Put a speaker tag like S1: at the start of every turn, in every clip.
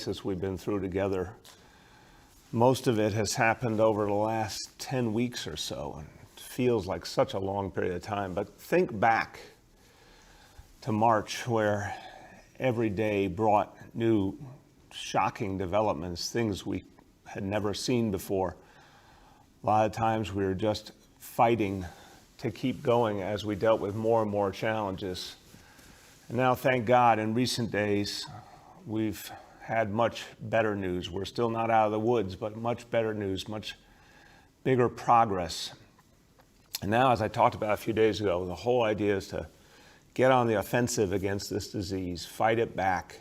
S1: crisis we've been through together. Most of it has happened over the last 10 weeks or so, and it feels like such a long period of time. But think back to March, where every day brought new shocking developments, things we had never seen before. A lot of times we were just fighting to keep going as we dealt with more and more challenges. And now, thank God, in recent days, we've had much better news. We're still not out of the woods, but much better news, much bigger progress. And now, as I talked about a few days ago, the whole idea is to get on the offensive against this disease, fight it back,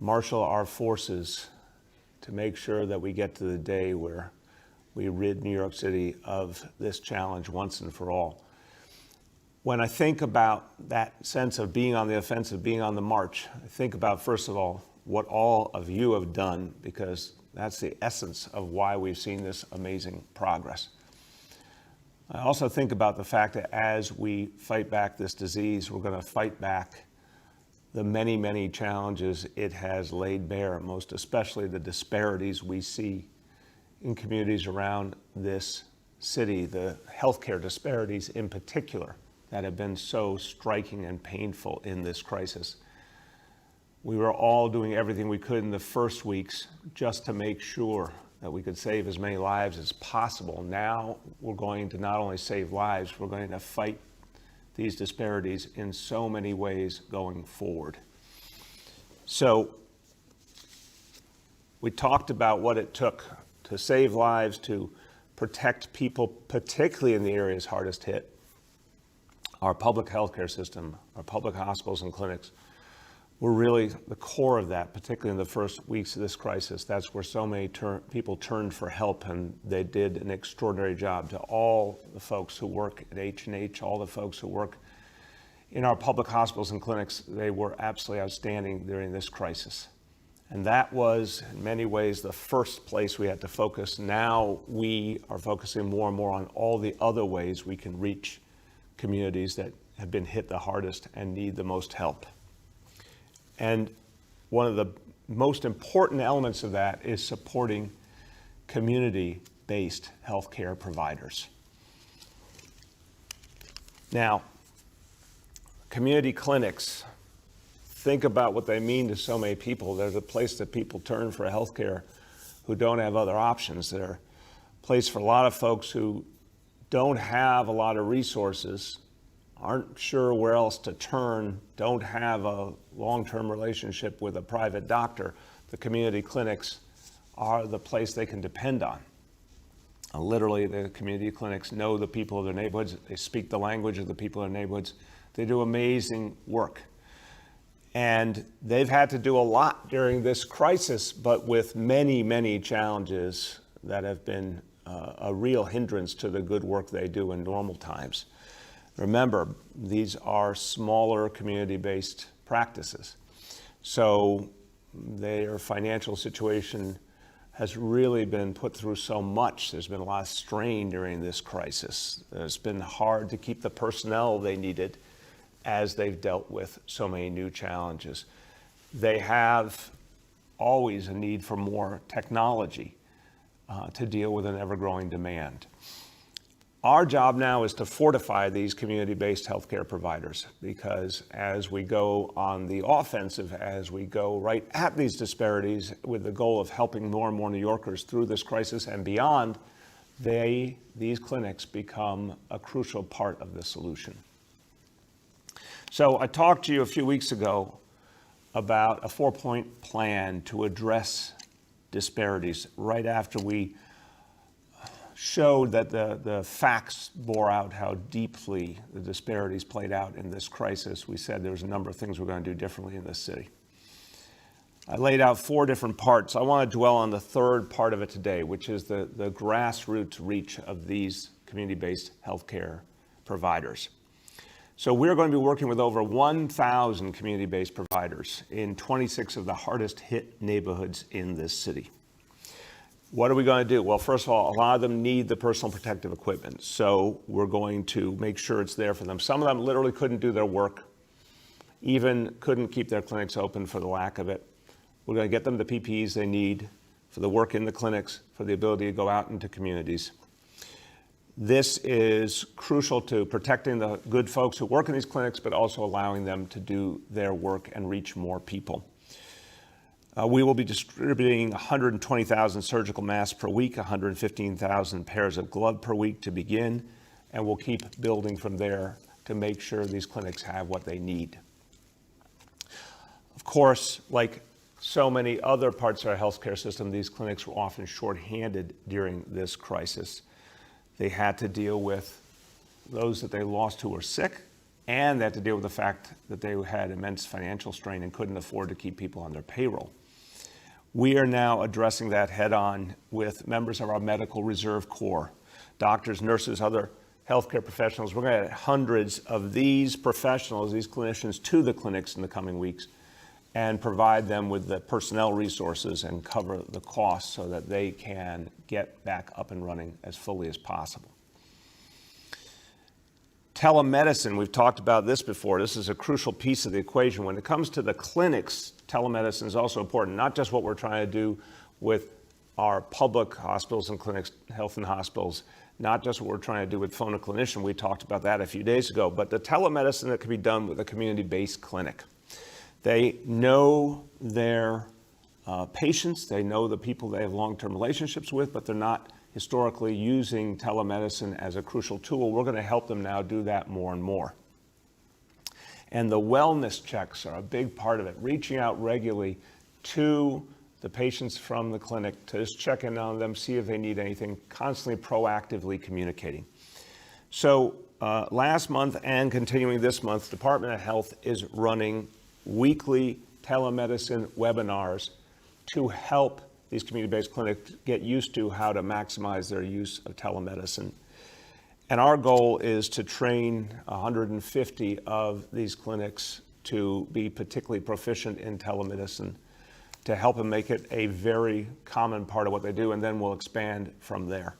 S1: marshal our forces to make sure that we get to the day where we rid New York City of this challenge once and for all. When I think about that sense of being on the offensive, being on the march, I think about, first of all, what all of you have done, because that's the essence of why we've seen this amazing progress. I also think about the fact that as we fight back this disease, we're going to fight back the many, many challenges it has laid bare, most especially the disparities we see in communities around this city, the healthcare disparities in particular that have been so striking and painful in this crisis. We were all doing everything we could in the first weeks just to make sure that we could save as many lives as possible. Now we're going to not only save lives, we're going to fight these disparities in so many ways going forward. So we talked about what it took to save lives, to protect people, particularly in the areas hardest hit. Our public healthcare system, our public hospitals and clinics were really the core of that, particularly in the first weeks of this crisis. That's where so many people turned for help, and they did an extraordinary job. To all the folks who work at H&H, all the folks who work in our public hospitals and clinics, they were absolutely outstanding during this crisis. And that was, in many ways, the first place we had to focus. Now we are focusing more and more on all the other ways we can reach communities that have been hit the hardest and need the most help. And one of the most important elements of that is supporting community-based healthcare providers. Now, community clinics, think about what they mean to so many people. They're the place that people turn for healthcare who don't have other options. They're a place for a lot of folks who don't have a lot of resources, aren't sure where else to turn, don't have a long-term relationship with a private doctor. The community clinics are the place they can depend on. Literally, the community clinics know the people of their neighborhoods. They speak the language of the people in their neighborhoods. They do amazing work. And they've had to do a lot during this crisis, but with many, many challenges that have been a real hindrance to the good work they do in normal times. Remember, these are smaller community-based practices. So their financial situation has really been put through so much. There's been a lot of strain during this crisis. It's been hard to keep the personnel they needed as they've dealt with so many new challenges. They have always a need for more technology to deal with an ever-growing demand. Our job now is to fortify these community-based healthcare providers, because as we go on the offensive, as we go right at these disparities with the goal of helping more and more New Yorkers through this crisis and beyond, these clinics become a crucial part of the solution. So I talked to you a few weeks ago about a 4-point plan to address disparities right after we showed that the facts bore out how deeply the disparities played out in this crisis. We said there was a number of things we're going to do differently in this city. I laid out 4 different parts. I want to dwell on the third part of it today, which is the grassroots reach of these community-based healthcare providers. So we're going to be working with over 1,000 community-based providers in 26 of the hardest hit neighborhoods in this city. What are we going to do? Well, first of all, a lot of them need the personal protective equipment, so we're going to make sure it's there for them. Some of them literally couldn't do their work, even couldn't keep their clinics open for the lack of it. We're going to get them the PPEs they need for the work in the clinics, for the ability to go out into communities. This is crucial to protecting the good folks who work in these clinics, but also allowing them to do their work and reach more people. We will be distributing 120,000 surgical masks per week, 115,000 pairs of gloves per week to begin, and we'll keep building from there to make sure these clinics have what they need. Of course, like so many other parts of our healthcare system, these clinics were often shorthanded during this crisis. They had to deal with those that they lost who were sick, and they had to deal with the fact that they had immense financial strain and couldn't afford to keep people on their payroll. We are now addressing that head on with members of our medical reserve corps, doctors, nurses, other healthcare professionals. We're going to add hundreds of these professionals, these clinicians, to the clinics in the coming weeks and provide them with the personnel resources and cover the costs so that they can get back up and running as fully as possible. Telemedicine, we've talked about this before. This is a crucial piece of the equation. When it comes to the clinics, telemedicine is also important, not just what we're trying to do with our public hospitals and clinics, health and hospitals, not just what we're trying to do with phone a clinician. We talked about that a few days ago, but the telemedicine that can be done with a community-based clinic. They know their patients, they know the people they have long-term relationships with, but they're not historically using telemedicine as a crucial tool. We're going to help them now do that more and more. And the wellness checks are a big part of it, reaching out regularly to the patients from the clinic to just check in on them, see if they need anything, constantly proactively communicating. So last month and continuing this month, Department of Health is running weekly telemedicine webinars to help these community-based clinics get used to how to maximize their use of telemedicine. And our goal is to train 150 of these clinics to be particularly proficient in telemedicine, to help them make it a very common part of what they do, and then we'll expand from there.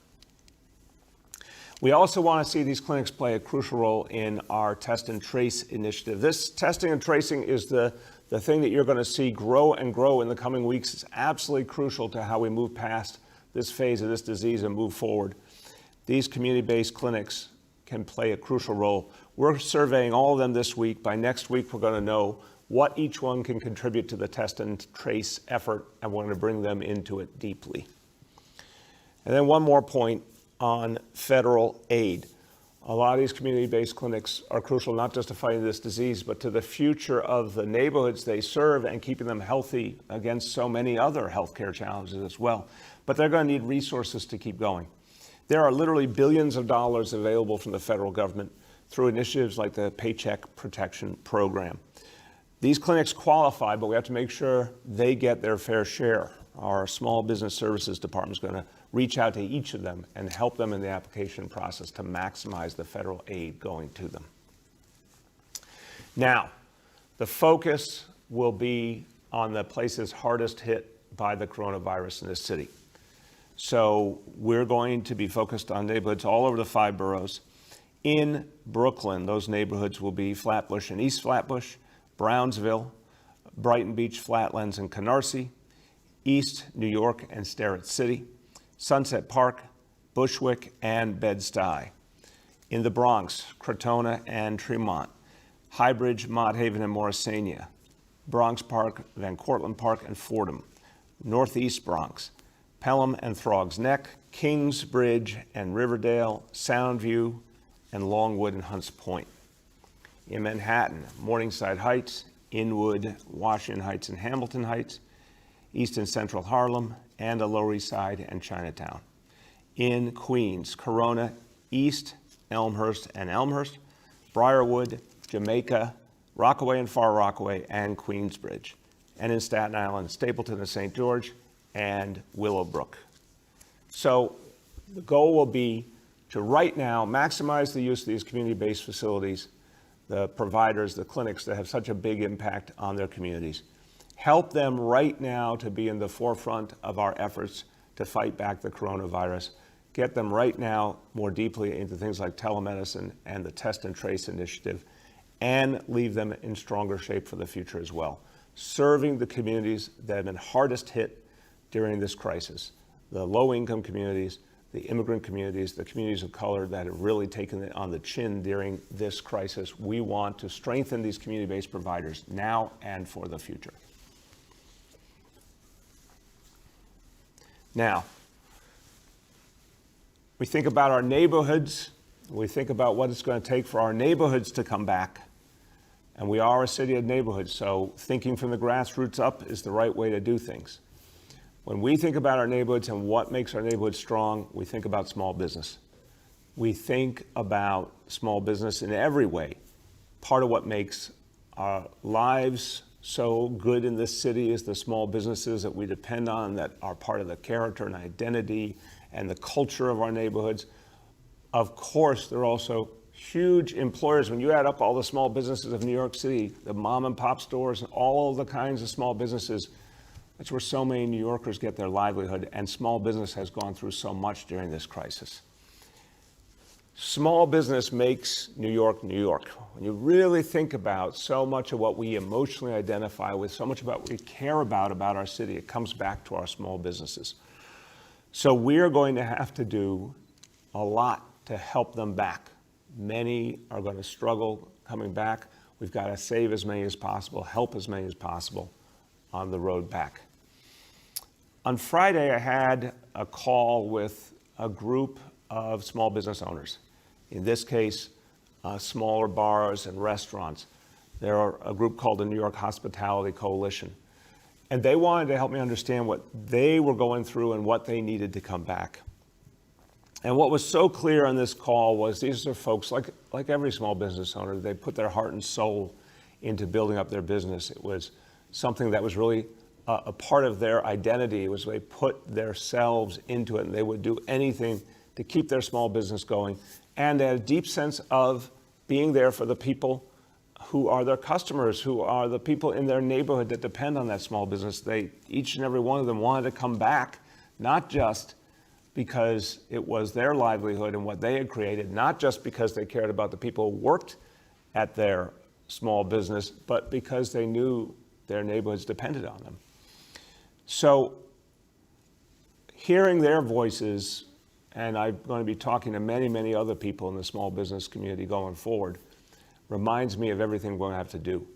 S1: We also want to see these clinics play a crucial role in our test and trace initiative. This testing and tracing is the thing that you're going to see grow and grow in the coming weeks. It's absolutely crucial to how we move past this phase of this disease and move forward. These community-based clinics can play a crucial role. We're surveying all of them this week. By next week, we're going to know what each one can contribute to the test and trace effort, and we're going to bring them into it deeply. And then one more point on federal aid. A lot of these community-based clinics are crucial not just to fighting this disease, but to the future of the neighborhoods they serve and keeping them healthy against so many other healthcare challenges as well. But they're going to need resources to keep going. There are literally billions of dollars available from the federal government through initiatives like the Paycheck Protection Program. These clinics qualify, but we have to make sure they get their fair share. Our Small Business Services Department is going to reach out to each of them and help them in the application process to maximize the federal aid going to them. Now, the focus will be on the places hardest hit by the coronavirus in this city. So we're going to be focused on neighborhoods all over the 5 boroughs. In Brooklyn, those neighborhoods will be Flatbush and East Flatbush, Brownsville, Brighton Beach, Flatlands, and Canarsie, East New York and Starrett City, Sunset Park, Bushwick, and Bed-Stuy. In the Bronx, Crotona and Tremont, Highbridge, Mott Haven, and Morrisania, Bronx Park, Van Cortlandt Park, and Fordham, Northeast Bronx, Pelham and Throgs Neck, Kingsbridge and Riverdale, Soundview, and Longwood and Hunts Point. In Manhattan, Morningside Heights, Inwood, Washington Heights, and Hamilton Heights, East and Central Harlem, and the Lower East Side and Chinatown. In Queens, Corona, East, Elmhurst, and Elmhurst, Briarwood, Jamaica, Rockaway and Far Rockaway, and Queensbridge. And in Staten Island, Stapleton and St. George, and Willowbrook. So the goal will be to right now maximize the use of these community-based facilities, the providers, the clinics that have such a big impact on their communities. Help them right now to be in the forefront of our efforts to fight back the coronavirus. Get them right now more deeply into things like telemedicine and the test and trace initiative, and leave them in stronger shape for the future as well. serving the communities that have been hardest hit during this crisis, the low-income communities, the immigrant communities, the communities of color that have really taken it on the chin during this crisis. We want to strengthen these community-based providers now and for the future. Now, we think about our neighborhoods. We think about what it's going to take for our neighborhoods to come back. And we are a city of neighborhoods, so thinking from the grassroots up is the right way to do things. When we think about our neighborhoods and what makes our neighborhoods strong, we think about small business. We think about small business in every way. Part of what makes our lives so good in this city is the small businesses that we depend on, that are part of the character and identity and the culture of our neighborhoods. Of course, they're also huge employers. When you add up all the small businesses of New York City, the mom and pop stores, and all the kinds of small businesses, that's where so many New Yorkers get their livelihood, and small business has gone through so much during this crisis. Small business makes New York, New York. When you really think about so much of what we emotionally identify with, so much about what we care about our city, it comes back to our small businesses. So we're going to have to do a lot to help them back. Many are going to struggle coming back. We've got to save as many as possible, help as many as possible on the road back. On Friday, I had a call with a group of small business owners. In this case, smaller bars and restaurants. They're a group called the New York Hospitality Coalition. And they wanted to help me understand what they were going through and what they needed to come back. And what was so clear on this call was these are folks, like every small business owner, they put their heart and soul into building up their business. It was something that was really a part of their identity. It was they put themselves into it, and they would do anything to keep their small business going. And they had a deep sense of being there for the people who are their customers, who are the people in their neighborhood that depend on that small business. They, each and every one of them, wanted to come back, not just because it was their livelihood and what they had created, not just because they cared about the people who worked at their small business, but because they knew their neighborhoods depended on them. So hearing their voices, and I'm going to be talking to many, many other people in the small business community going forward, reminds me of everything we're going to have to do.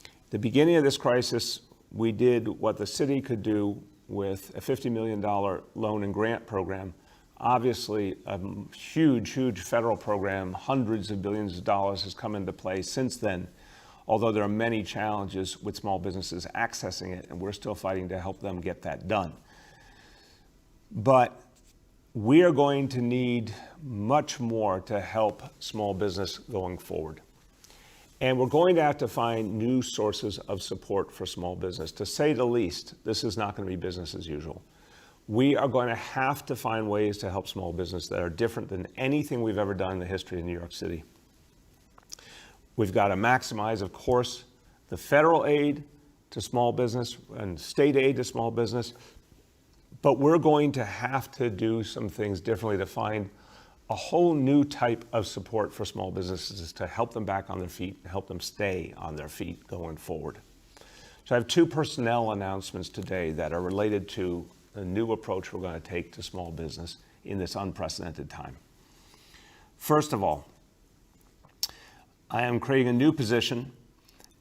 S1: At the beginning of this crisis, we did what the city could do with a $50 million loan and grant program. Obviously, a huge, huge federal program, hundreds of billions of dollars has come into play since then, although there are many challenges with small businesses accessing it, and we're still fighting to help them get that done. But we are going to need much more to help small business going forward. And we're going to have to find new sources of support for small business. To say the least, this is not going to be business as usual. We are going to have to find ways to help small business that are different than anything we've ever done in the history of New York City. We've got to maximize, of course, the federal aid to small business and state aid to small business, but we're going to have to do some things differently to find a whole new type of support for small businesses to help them back on their feet and help them stay on their feet going forward. So I have two personnel announcements today that are related to the new approach we're going to take to small business in this unprecedented time. First of all, I am creating a new position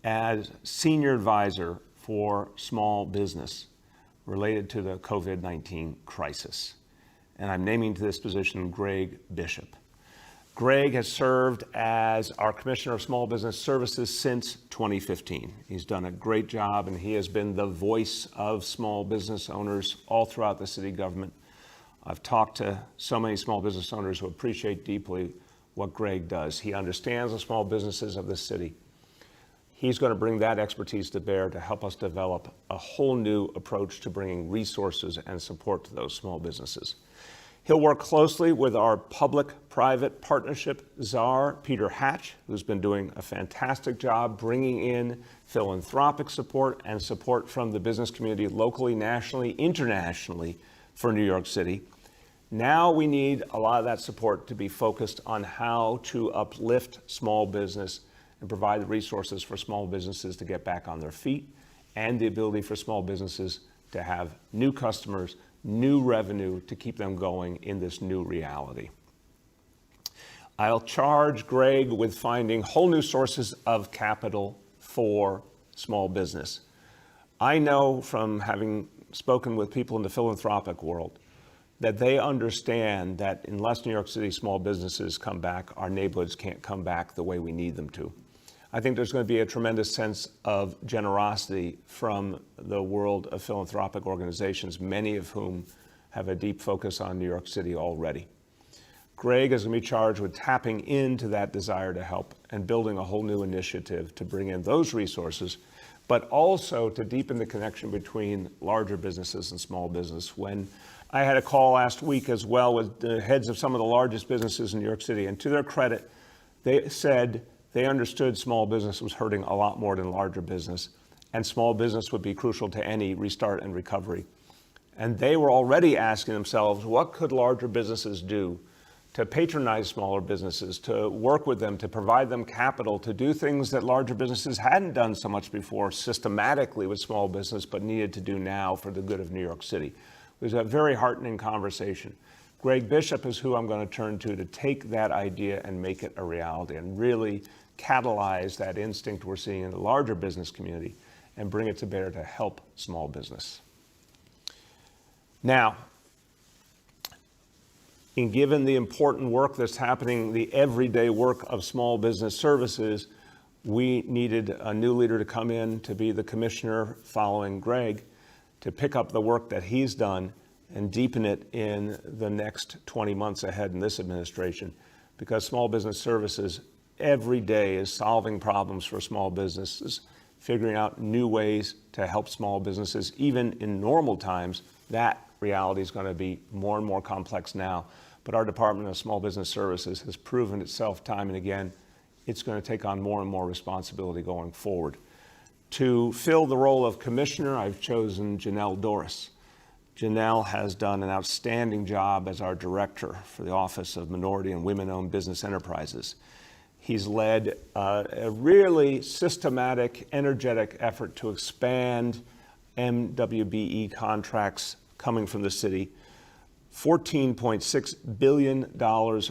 S1: as senior advisor for small business related to the COVID-19 crisis. And I'm naming to this position Greg Bishop. Greg has served as our Commissioner of Small Business Services since 2015. He's done a great job, and he has been the voice of small business owners all throughout the city government. I've talked to so many small business owners who appreciate deeply what Greg does. He understands the small businesses of this city. He's going to bring that expertise to bear to help us develop a whole new approach to bringing resources and support to those small businesses. He'll work closely with our public-private partnership czar, Peter Hatch, who's been doing a fantastic job bringing in philanthropic support and support from the business community locally, nationally, internationally for New York City. Now we need a lot of that support to be focused on how to uplift small business and provide the resources for small businesses to get back on their feet and the ability for small businesses to have new customers, new revenue to keep them going in this new reality. I'll charge Greg with finding whole new sources of capital for small business. I know from having spoken with people in the philanthropic world that they understand that unless New York City small businesses come back, our neighborhoods can't come back the way we need them to. I think there's going to be a tremendous sense of generosity from the world of philanthropic organizations, many of whom have a deep focus on New York City already. Greg is going to be charged with tapping into that desire to help and building a whole new initiative to bring in those resources, but also to deepen the connection between larger businesses and small business. When I had a call last week as well with the heads of some of the largest businesses in New York City, and to their credit, they said they understood small business was hurting a lot more than larger business, and small business would be crucial to any restart and recovery. And they were already asking themselves, what could larger businesses do to patronize smaller businesses, to work with them, to provide them capital, to do things that larger businesses hadn't done so much before systematically with small business, but needed to do now for the good of New York City. It was a very heartening conversation. Greg Bishop is who I'm going to turn to take that idea and make it a reality and really catalyze that instinct we're seeing in the larger business community and bring it to bear to help small business. Now, given the important work that's happening, the everyday work of small business services, we needed a new leader to come in to be the commissioner following Greg, to pick up the work that he's done and deepen it in the next 20 months ahead in this administration. Because small business services every day is solving problems for small businesses, figuring out new ways to help small businesses. Even in normal times, that reality is going to be more and more complex now. But our Department of Small Business Services has proven itself time and again, it's going to take on more and more responsibility going forward. To fill the role of commissioner, I've chosen Janelle Doris. Janelle has done an outstanding job as our director for the Office of Minority and Women-Owned Business Enterprises. He's led a really systematic, energetic effort to expand MWBE contracts coming from the city. $14.6 billion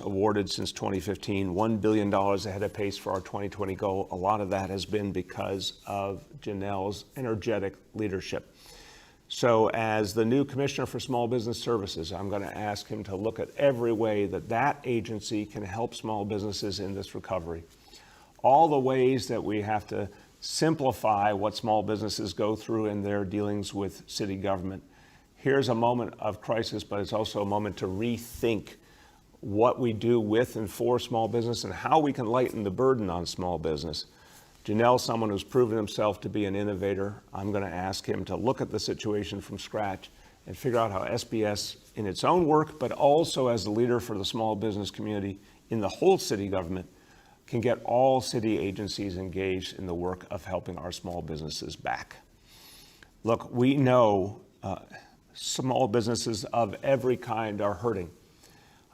S1: awarded since 2015, $1 billion ahead of pace for our 2020 goal. A lot of that has been because of Janelle's energetic leadership. So as the new Commissioner for Small Business Services, I'm going to ask him to look at every way that that agency can help small businesses in this recovery. All the ways that we have to simplify what small businesses go through in their dealings with city government. Here's a moment of crisis, but it's also a moment to rethink what we do with and for small business and how we can lighten the burden on small business. Janelle's someone who's proven himself to be an innovator. I'm going to ask him to look at the situation from scratch and figure out how SBS in its own work, but also as the leader for the small business community in the whole city government, can get all city agencies engaged in the work of helping our small businesses back. Look, we know small businesses of every kind are hurting.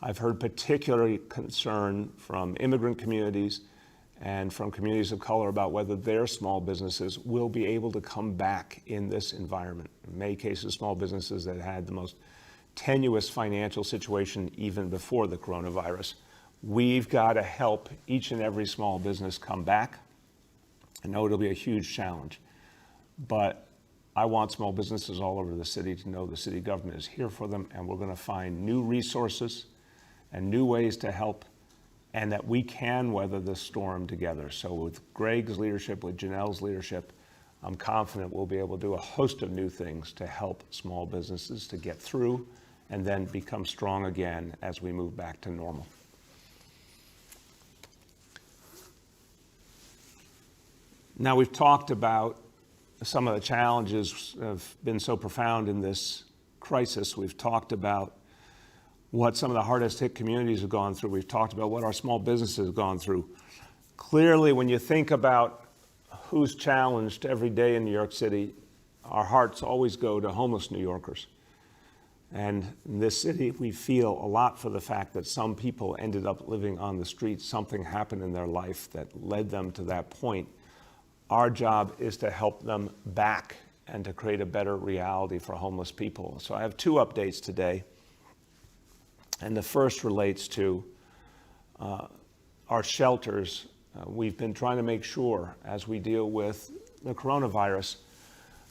S1: I've heard particularly concern from immigrant communities and from communities of color about whether their small businesses will be able to come back in this environment. In many cases, small businesses that had the most tenuous financial situation even before the coronavirus. We've got to help each and every small business come back. I know it'll be a huge challenge, but I want small businesses all over the city to know the city government is here for them, and we're going to find new resources and new ways to help, and that we can weather this storm together. So with Greg's leadership, with Janelle's leadership, I'm confident we'll be able to do a host of new things to help small businesses to get through and then become strong again as we move back to normal. Now, we've talked about some of the challenges have been so profound in this crisis. We've talked about what some of the hardest hit communities have gone through. We've talked about what our small businesses have gone through. Clearly, when you think about who's challenged every day in New York City, our hearts always go to homeless New Yorkers. And in this city, we feel a lot for the fact that some people ended up living on the streets. Something happened in their life that led them to that point. Our job is to help them back and to create a better reality for homeless people. So I have two updates today. And the first relates to our shelters. We've been trying to make sure, as we deal with the coronavirus,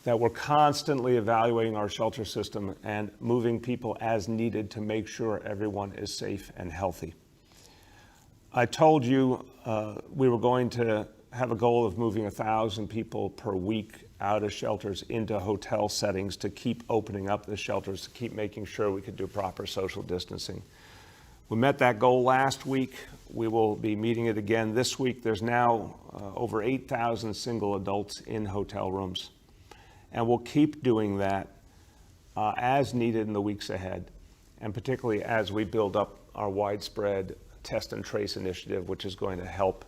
S1: that we're constantly evaluating our shelter system and moving people as needed to make sure everyone is safe and healthy. I told you we were going to have a goal of moving 1,000 people per week out of shelters into hotel settings to keep opening up the shelters, to keep making sure we could do proper social distancing. We met that goal last week. We will be meeting it again this week. There's now over 8,000 single adults in hotel rooms. And we'll keep doing that as needed in the weeks ahead, and particularly as we build up our widespread test and trace initiative, which is going to help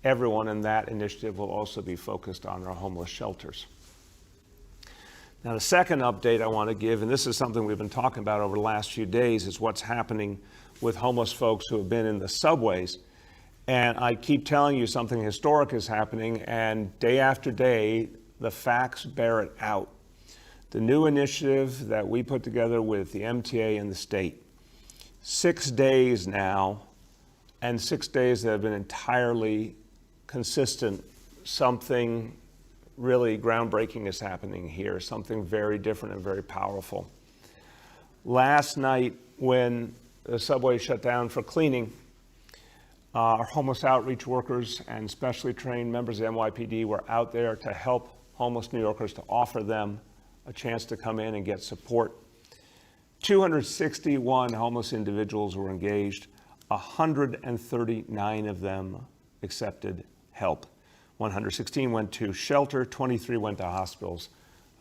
S1: everyone, and that initiative will also be focused on our homeless shelters. Now, the second update I want to give, and this is something we've been talking about over the last few days, is what's happening with homeless folks who have been in the subways. And I keep telling you something historic is happening, and day after day, the facts bear it out. The new initiative that we put together with the MTA and the state, 6 days now, and 6 days that have been entirely consistent. Something really groundbreaking is happening here, something very different and very powerful. Last night, when the subway shut down for cleaning, our homeless outreach workers and specially trained members of NYPD were out there to help homeless New Yorkers, to offer them a chance to come in and get support. 261 homeless individuals were engaged. 139 of them accepted help. 116 went to shelter, 23 went to hospitals.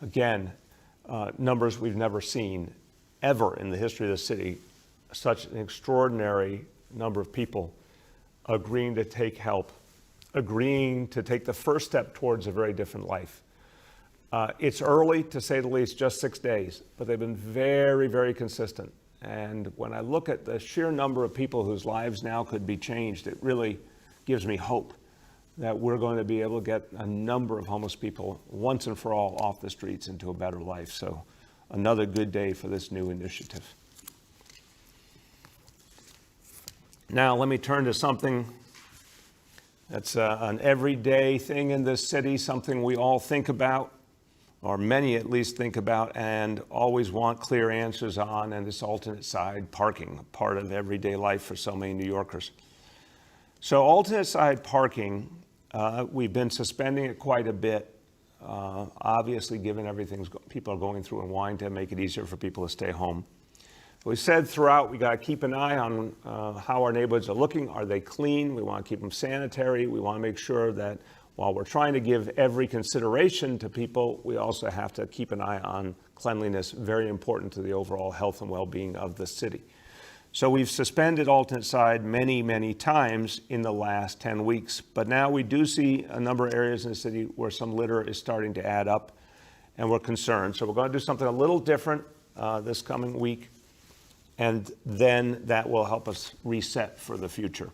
S1: Again, numbers we've never seen ever in the history of the city. Such an extraordinary number of people agreeing to take help, agreeing to take the first step towards a very different life. It's early, to say the least, just 6 days, but they've been very, very consistent. And when I look at the sheer number of people whose lives now could be changed, it really gives me hope that we're going to be able to get a number of homeless people once and for all off the streets into a better life. So another good day for this new initiative. Now let me turn to something that's an everyday thing in this city, something we all think about, or many at least think about, and always want clear answers on, and this alternate side parking, part of everyday life for so many New Yorkers. So alternate side parking, we've been suspending it quite a bit, obviously given everything people are going through and wanting to make it easier for people to stay home. We said throughout, we got to keep an eye on how our neighborhoods are looking. Are they clean? We want to keep them sanitary. We want to make sure that while we're trying to give every consideration to people, we also have to keep an eye on cleanliness, very important to the overall health and well-being of the city. So we've suspended alternate side many, many times in the last 10 weeks. But now we do see a number of areas in the city where some litter is starting to add up, and we're concerned. So we're going to do something a little different this coming week, and then that will help us reset for the future.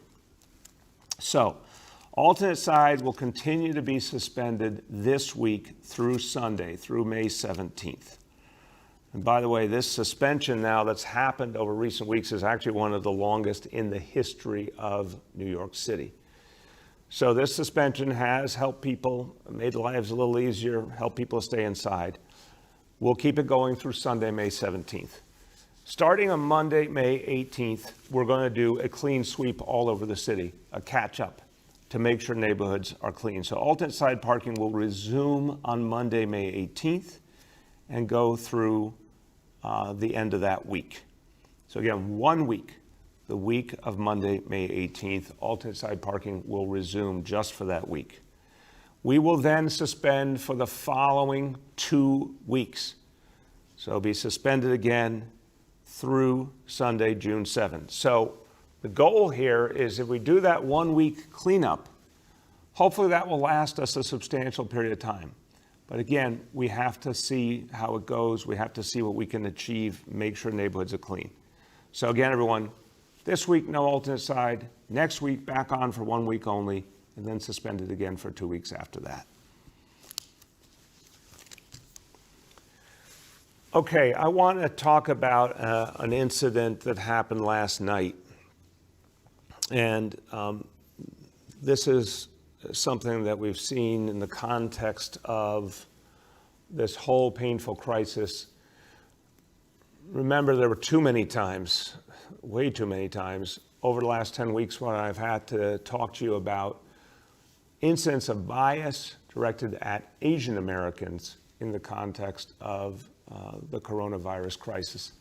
S1: So alternate side will continue to be suspended this week through Sunday, through May 17th. And by the way, this suspension now that's happened over recent weeks is actually one of the longest in the history of New York City. So this suspension has helped people, made lives a little easier, helped people stay inside. We'll keep it going through Sunday, May 17th. Starting on Monday, May 18th, we're going to do a clean sweep all over the city, a catch-up, to make sure neighborhoods are clean. So alternate side parking will resume on Monday, May 18th, and go through the end of that week. So again, 1 week, the week of Monday, May 18th, alternate side parking will resume just for that week. We will then suspend for the following 2 weeks. So it'll be suspended again through Sunday, June 7th. So the goal here is if we do that 1 week cleanup, hopefully that will last us a substantial period of time. But again, we have to see how it goes. We have to see what we can achieve, make sure neighborhoods are clean. So again, everyone, this week, no alternate side. Next week, back on for 1 week only, and then suspended again for 2 weeks after that. Okay, I want to talk about an incident that happened last night. And this is something that we've seen in the context of this whole painful crisis. Remember, there were too many times, way too many times, over the last 10 weeks when I've had to talk to you about incidents of bias directed at Asian Americans in the context of the coronavirus crisis.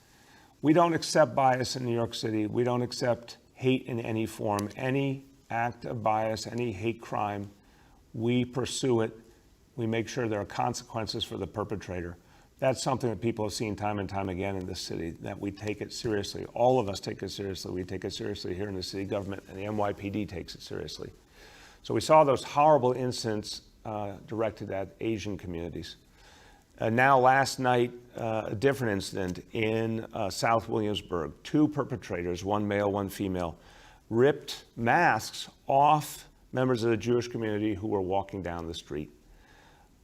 S1: We don't accept bias in New York City. We don't accept hate in any form. Any act of bias, any hate crime, we pursue it. We make sure there are consequences for the perpetrator. That's something that people have seen time and time again in this city, that we take it seriously. All of us take it seriously. We take it seriously here in the city government, and the NYPD takes it seriously. So we saw those horrible incidents directed at Asian communities. Now, last night, a different incident in South Williamsburg. Two perpetrators, one male, one female, ripped masks off members of the Jewish community who were walking down the street.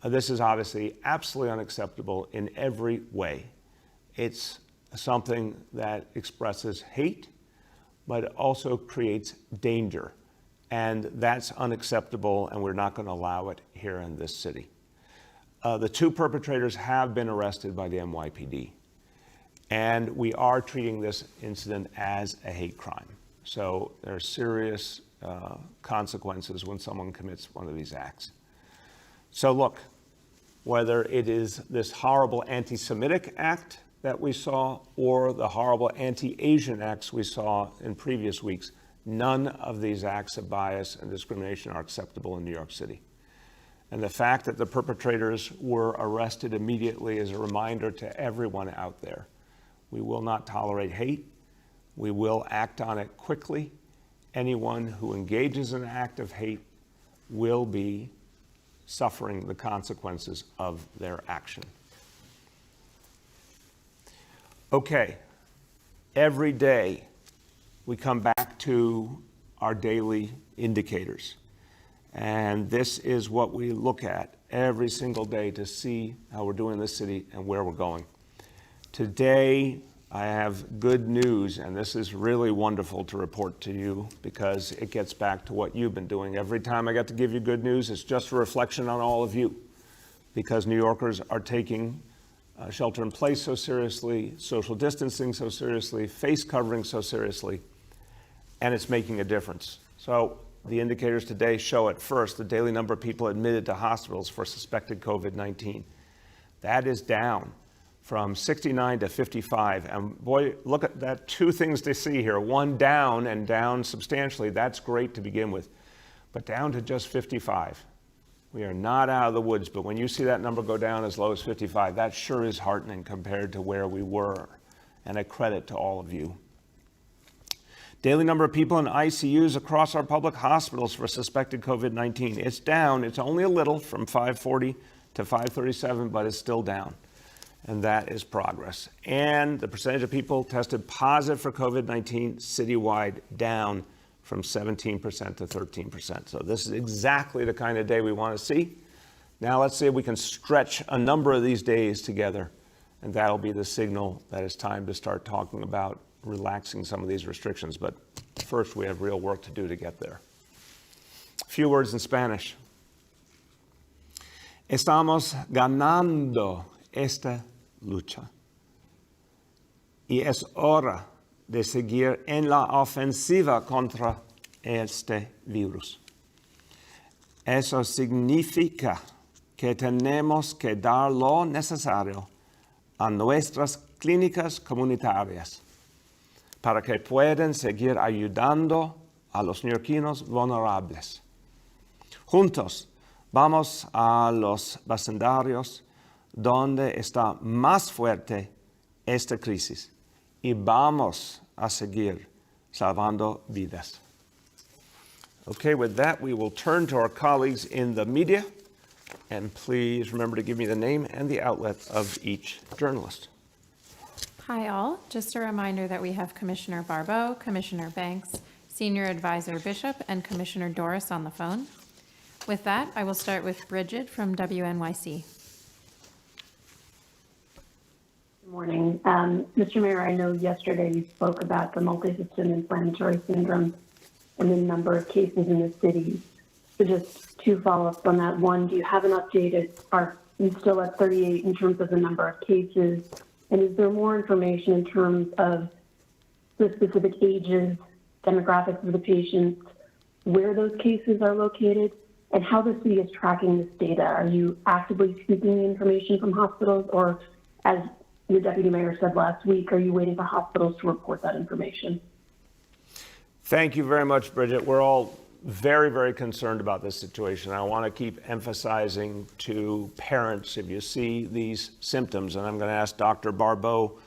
S1: This is obviously absolutely unacceptable in every way. It's something that expresses hate, but it also creates danger. And that's unacceptable, and we're not going to allow it here in this city. The two perpetrators have been arrested by the NYPD, and we are treating this incident as a hate crime. So there are serious consequences when someone commits one of these acts. So look, whether it is this horrible anti-Semitic act that we saw or the horrible anti-Asian acts we saw in previous weeks, none of these acts of bias and discrimination are acceptable in New York City. And the fact that the perpetrators were arrested immediately is a reminder to everyone out there. We will not tolerate hate. We will act on it quickly. Anyone who engages in an act of hate will be suffering the consequences of their action. Okay, every day we come back to our daily indicators. And this is what we look at every single day to see how we're doing in this city and where we're going. Today, I have good news, and this is really wonderful to report to you because it gets back to what you've been doing. Every time I get to give you good news, it's just a reflection on all of you, because New Yorkers are taking shelter in place so seriously, social distancing so seriously, face covering so seriously, and it's making a difference. So the indicators today show at first the daily number of people admitted to hospitals for suspected COVID-19. That is down from 69 to 55. And boy, look at that, two things to see here. One, down, and down substantially. That's great to begin with. But down to just 55. We are not out of the woods, but when you see that number go down as low as 55, that sure is heartening compared to where we were. And a credit to all of you. Daily number of people in ICUs across our public hospitals for suspected COVID-19. It's down. It's only a little from 540 to 537, but it's still down. And that is progress. And the percentage of people tested positive for COVID-19 citywide down from 17% to 13%. So this is exactly the kind of day we want to see. Now let's see if we can stretch a number of these days together. And that'll be the signal that it's time to start talking about relaxing some of these restrictions, but first we have real work to do to get there. A few words in Spanish. Estamos ganando esta lucha. Y es hora de seguir en la ofensiva contra este virus. Eso significa que tenemos que dar lo necesario a nuestras clínicas comunitarias para que puedan seguir ayudando a los neoyorquinos vulnerables. Juntos vamos a los vecindarios donde está más fuerte esta crisis y vamos a seguir salvando vidas. Okay, with that, we will turn to our colleagues in the media, and please remember to give me the name and the outlet of each journalist.
S2: Hi all, just a reminder that we have Commissioner Barbeau, Commissioner Banks, Senior Advisor Bishop, and Commissioner Doris on the phone. With that, I will start with Bridget from WNYC.
S3: Morning. Mr. Mayor, I know yesterday you spoke about the multi-system inflammatory syndrome and the number of cases in the city. So just two follow-ups on that. One, do you have an update? Are you still at 38 in terms of the number of cases? And is there more information in terms of the specific ages, demographics of the patients, where those cases are located, and how the city is tracking this data? Are you actively seeking the information from hospitals, or as your deputy mayor said last week, are you waiting for hospitals to report that information?
S1: Thank you very much, Bridget. We're all very, very concerned about this situation. I want to keep emphasizing to parents, if you see these symptoms, and I'm going to ask Dr. Barbeau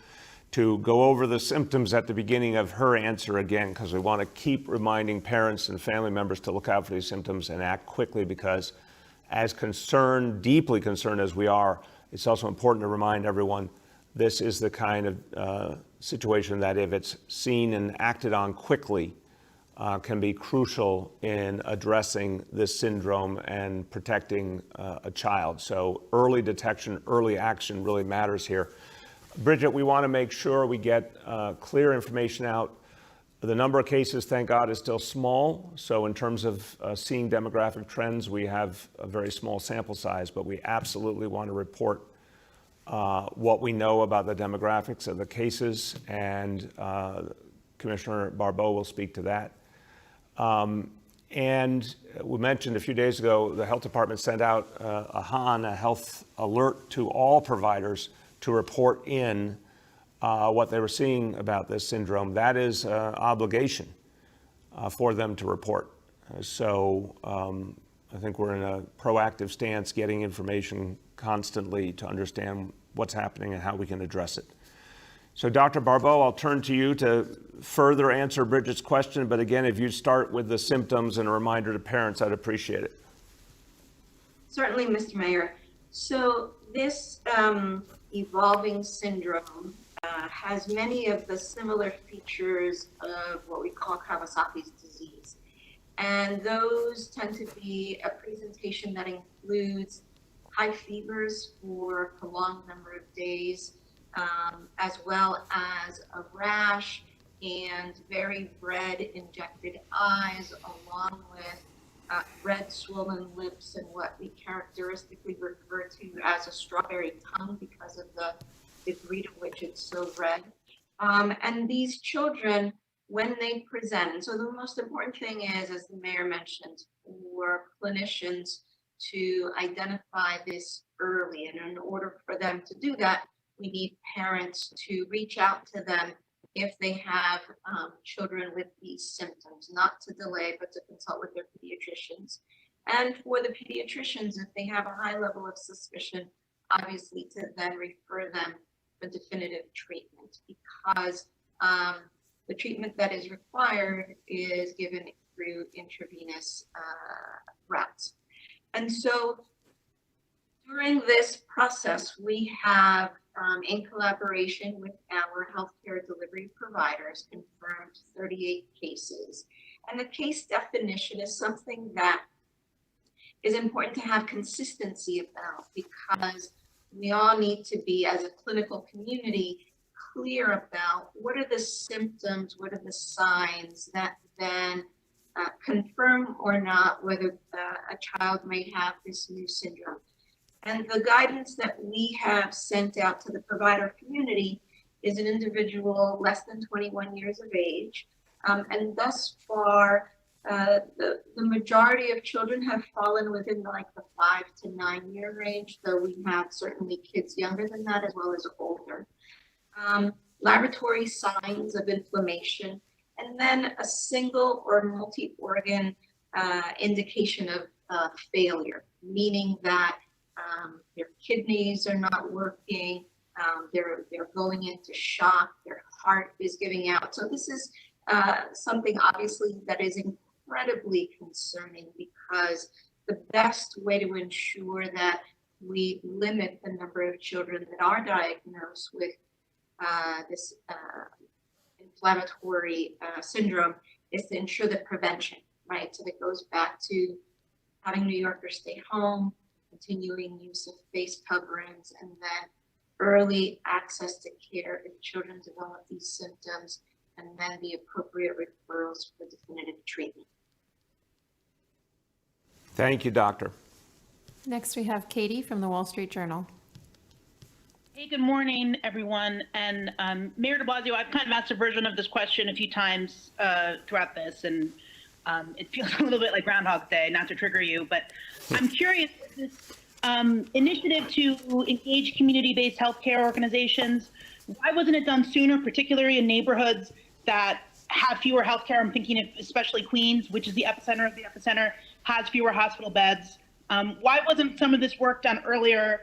S1: to go over the symptoms at the beginning of her answer again, because we want to keep reminding parents and family members to look out for these symptoms and act quickly, because as concerned, deeply concerned as we are, it's also important to remind everyone this is the kind of situation that if it's seen and acted on quickly, can be crucial in addressing this syndrome and protecting a child. So early detection, early action really matters here. Bridget, we want to make sure we get clear information out. The number of cases, thank God, is still small. So in terms of seeing demographic trends, we have a very small sample size, but we absolutely want to report what we know about the demographics of the cases, and Commissioner Barbeau will speak to that. And we mentioned a few days ago, the health department sent out a health alert to all providers to report in what they were seeing about this syndrome. That is an obligation for them to report. So I think we're in a proactive stance, getting information constantly to understand what's happening and how we can address it. So Dr. Barbeau, I'll turn to you to further answer Bridget's question. But again, if you start with the symptoms and a reminder to parents, I'd appreciate it.
S4: Certainly, Mr. Mayor. So this evolving syndrome has many of the similar features of what we call Kawasaki's disease. And those tend to be a presentation that includes high fevers for a prolonged number of days, as well as a rash and very red injected eyes, along with red swollen lips and what we characteristically refer to as a strawberry tongue because of the degree to which it's so red. And these children, when they present, and so the most important thing is, as the mayor mentioned, for clinicians to identify this early. And in order for them to do that, we need parents to reach out to them if they have children with these symptoms, not to delay, but to consult with their pediatricians. And for the pediatricians, if they have a high level of suspicion, obviously to then refer them for definitive treatment, because the treatment that is required is given through intravenous routes. And so during this process, we have, in collaboration with our healthcare delivery providers, confirmed 38 cases. And the case definition is something that is important to have consistency about, because we all need to be, as a clinical community, clear about what are the symptoms, what are the signs that then confirm or not whether a child may have this new syndrome. And the guidance that we have sent out to the provider community is an individual less than 21 years of age. And thus far, the majority of children have fallen within like the 5 to 9 year range, though we have certainly kids younger than that as well as older. Laboratory signs of inflammation, and then a single or multi-organ indication of failure, meaning that their kidneys are not working, they're going into shock, their heart is giving out. So this is something obviously that is incredibly concerning, because the best way to ensure that we limit the number of children that are diagnosed with this inflammatory syndrome is to ensure the prevention, right? So that goes back to having New Yorkers stay home, continuing use of face coverings, and then early access to care if children develop these symptoms, and then the appropriate referrals for definitive treatment.
S1: Thank you, Doctor.
S2: Next, we have Katie from the Wall Street Journal.
S5: Hey, good morning, everyone. And Mayor de Blasio, I've kind of asked a version of this question a few times throughout this, and it feels a little bit like Groundhog Day, not to trigger you, but I'm curious, this initiative to engage community-based healthcare organizations, why wasn't it done sooner, particularly in neighborhoods that have fewer healthcare? I'm thinking of especially Queens, which is the epicenter of the epicenter, has fewer hospital beds. Why wasn't some of this work done earlier?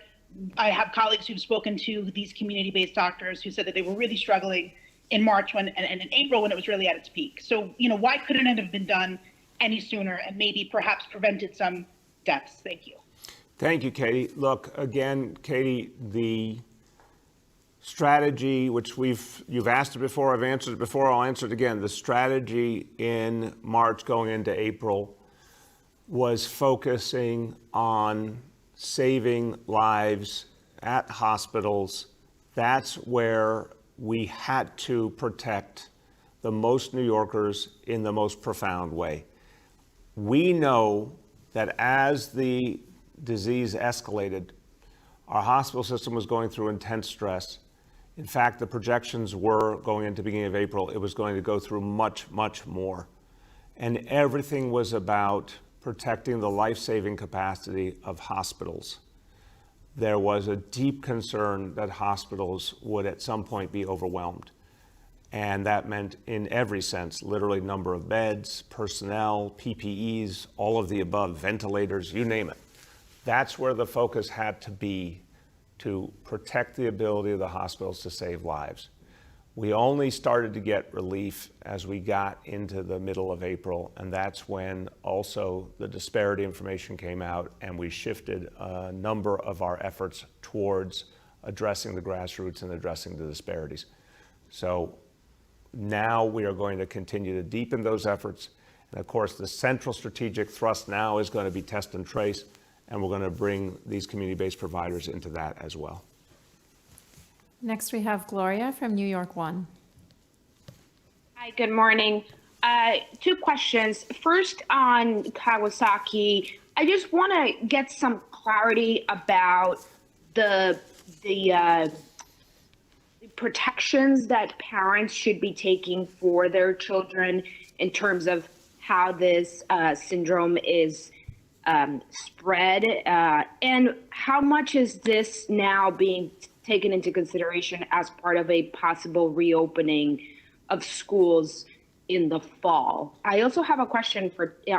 S5: I have colleagues who've spoken to these community-based doctors who said that they were really struggling in March and in April when it was really at its peak. So, why couldn't it have been done any sooner and maybe perhaps prevented some deaths? Thank you.
S1: Thank you, Katie. Look, again, Katie, the strategy, which you've asked it before, I've answered it before, I'll answer it again. The strategy in March going into April was focusing on saving lives at hospitals. That's where we had to protect the most New Yorkers in the most profound way. We know that as the disease escalated, our hospital system was going through intense stress. In fact, the projections were going into the beginning of April, it was going to go through much, much more. And everything was about protecting the life-saving capacity of hospitals. There was a deep concern that hospitals would at some point be overwhelmed. And that meant in every sense, literally number of beds, personnel, PPEs, all of the above, ventilators, you name it. That's where the focus had to be, to protect the ability of the hospitals to save lives. We only started to get relief as we got into the middle of April, and that's when also the disparity information came out, and we shifted a number of our efforts towards addressing the grassroots and addressing the disparities. So now we are going to continue to deepen those efforts. And of course, the central strategic thrust now is going to be test and trace, and we're going to bring these community-based providers into that as well.
S2: Next, we have Gloria from New York One.
S6: Hi, good morning. Two questions. First, on Kawasaki, I just want to get some clarity about the protections that parents should be taking for their children in terms of how this syndrome is spread, and how much is this now being taken into consideration as part of a possible reopening of schools in the fall. I also have a question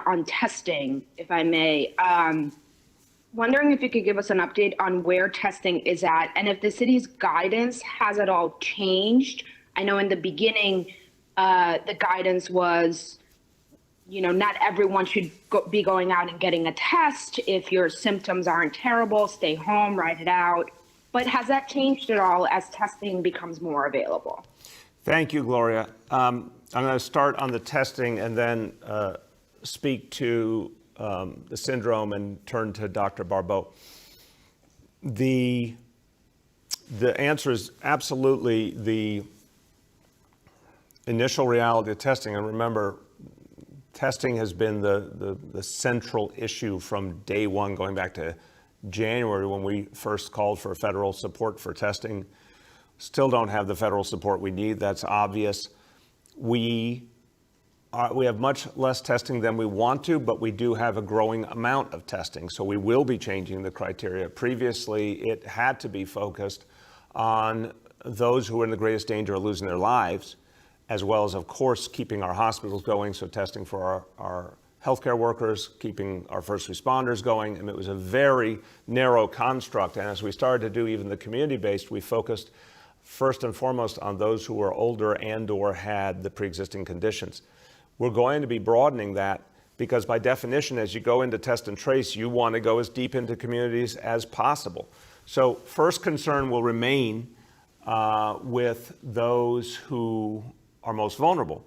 S6: on testing, if I may. Wondering if you could give us an update on where testing is at, and if the city's guidance has at all changed. I know in the beginning, the guidance was, not everyone should be going out and getting a test. If your symptoms aren't terrible, stay home, ride it out. But has that changed at all as testing becomes more available?
S1: Thank you, Gloria. I'm going to start on the testing and then speak to the syndrome and turn to Dr. Barbeau. The answer is absolutely the initial reality of testing. And remember, testing has been the central issue from day one, going back to January when we first called for federal support for testing. Still don't have the federal support we need. That's obvious. We have much less testing than we want to, but we do have a growing amount of testing. So we will be changing the criteria. Previously, it had to be focused on those who are in the greatest danger of losing their lives, as well as, of course, keeping our hospitals going. So testing for our healthcare workers, keeping our first responders going. And it was a very narrow construct. And as we started to do even the community-based, we focused first and foremost on those who were older and or had the pre-existing conditions. We're going to be broadening that because by definition, as you go into test and trace, you want to go as deep into communities as possible. So first concern will remain with those who are most vulnerable.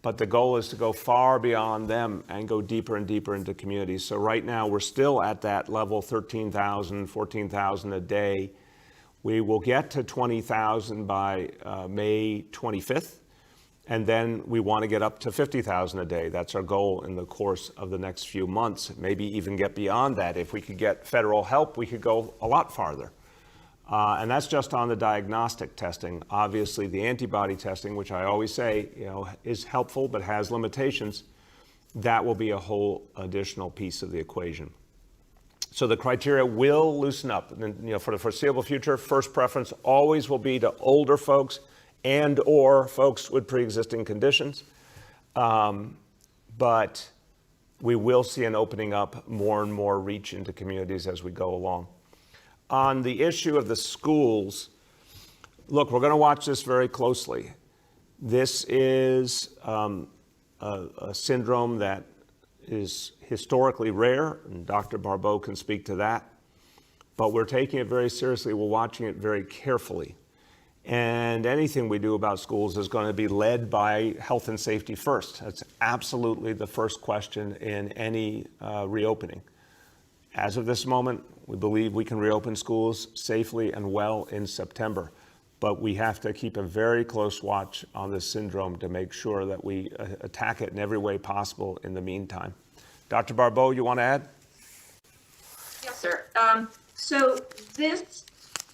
S1: But the goal is to go far beyond them and go deeper and deeper into communities. So right now we're still at that level, 13,000, 14,000 a day. We will get to 20,000 by May 25th, and then we want to get up to 50,000 a day. That's our goal in the course of the next few months, maybe even get beyond that. If we could get federal help, we could go a lot farther. And that's just on the diagnostic testing. Obviously, the antibody testing, which I always say, is helpful but has limitations, that will be a whole additional piece of the equation. So the criteria will loosen up. And, for the foreseeable future, first preference always will be to older folks and or folks with pre-existing conditions. But we will see an opening up, more and more reach into communities as we go along. On the issue of the schools, look, we're going to watch this very closely. This is a syndrome that is historically rare, and Dr. Barbeau can speak to that. But we're taking it very seriously. We're watching it very carefully. And anything we do about schools is going to be led by health and safety first. That's absolutely the first question in any reopening. As of this moment, we believe we can reopen schools safely and well in September. But we have to keep a very close watch on this syndrome to make sure that we attack it in every way possible in the meantime. Dr. Barbeau, you want to add?
S4: Yes, sir. So this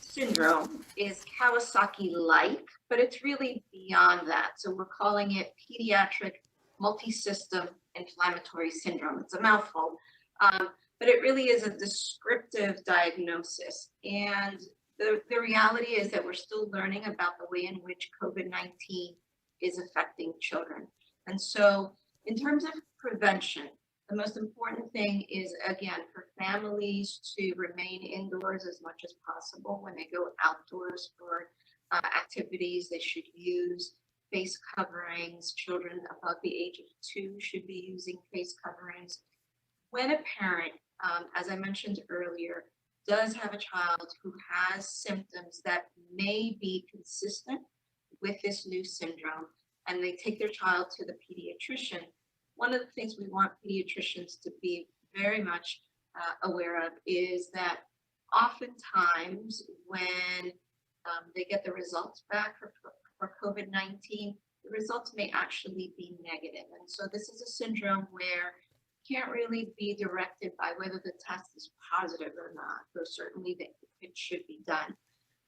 S4: syndrome is Kawasaki-like, but it's really beyond that. So we're calling it pediatric multisystem inflammatory syndrome. It's a mouthful, but it really is a descriptive diagnosis. And the reality is that we're still learning about the way in which COVID-19 is affecting children. And so in terms of prevention, the most important thing is, again, for families to remain indoors as much as possible. When they go outdoors for activities, they should use face coverings. Children above the age of 2 should be using face coverings. When a parent, as I mentioned earlier, does have a child who has symptoms that may be consistent with this new syndrome, and they take their child to the pediatrician, one of the things we want pediatricians to be very much aware of is that oftentimes when they get the results back for COVID-19, the results may actually be negative. And so this is a syndrome where can't really be directed by whether the test is positive or not, though certainly it should be done.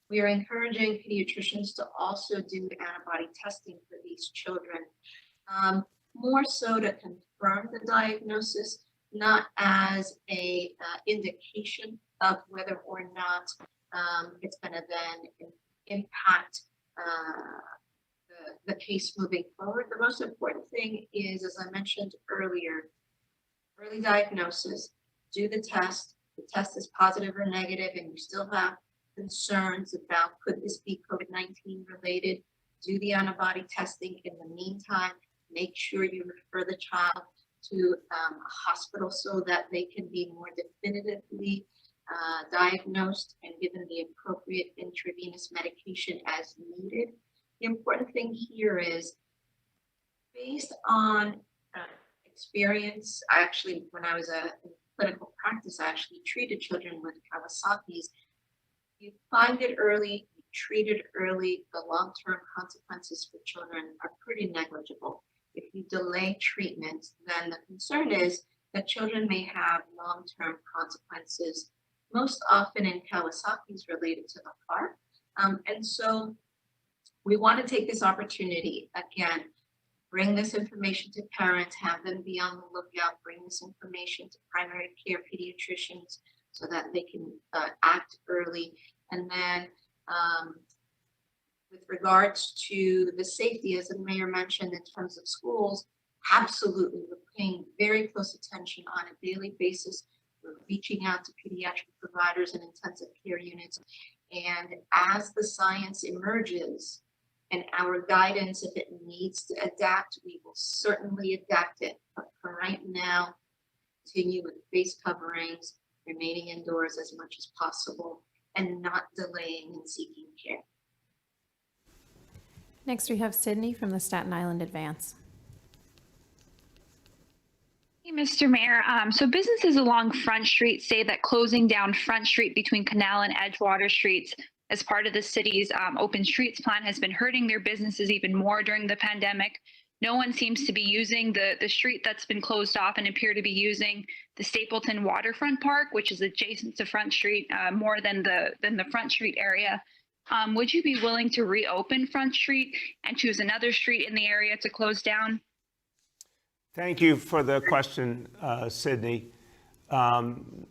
S4: We are encouraging pediatricians to also do antibody testing for these children, more so to confirm the diagnosis, not as a indication of whether or not it's going to then impact the case moving forward. The most important thing is, as I mentioned earlier, early diagnosis, do the test is positive or negative, and you still have concerns about could this be COVID-19 related, do the antibody testing. In the meantime, make sure you refer the child to a hospital so that they can be more definitively diagnosed and given the appropriate intravenous medication as needed. The important thing here is, based on experience, when I was in clinical practice, I actually treated children with Kawasaki's. You find it early, you treat it early, the long-term consequences for children are pretty negligible. If you delay treatment, then the concern is that children may have long-term consequences, most often in Kawasaki's related to the heart. And so we want to take this opportunity, again, bring this information to parents, have them be on the lookout, bring this information to primary care pediatricians so that they can act early. And then with regards to the safety, as the mayor mentioned, in terms of schools, absolutely, we're paying very close attention on a daily basis. We're reaching out to pediatric providers and intensive care units. And as the science emerges and our guidance, if it needs to adapt, we will certainly adapt it. But for right now, continue with face coverings, remaining indoors as much as possible, and not delaying and seeking care.
S2: Next, we have Sydney from the Staten Island Advance.
S7: Hey, Mr. Mayor. So businesses along Front Street say that closing down Front Street between Canal and Edgewater Streets as part of the city's open streets plan has been hurting their businesses even more during the pandemic. No one seems to be using the street that's been closed off and appear to be using the Stapleton Waterfront Park, which is adjacent to Front Street, more than the Front Street area. Would you be willing to reopen Front Street and choose another street in the area to close down?
S1: Thank you for the question, Sydney.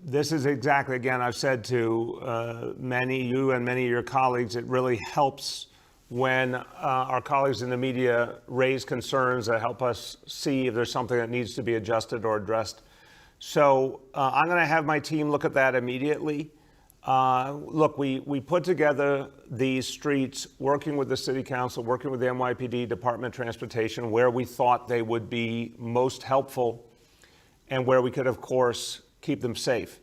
S1: This is exactly, again, I've said to you and many of your colleagues, it really helps when our colleagues in the media raise concerns that help us see if there's something that needs to be adjusted or addressed. So I'm going to have my team look at that immediately. Look, we put together these streets working with the City Council, working with the NYPD, Department of Transportation, where we thought they would be most helpful and where we could, of course, keep them safe.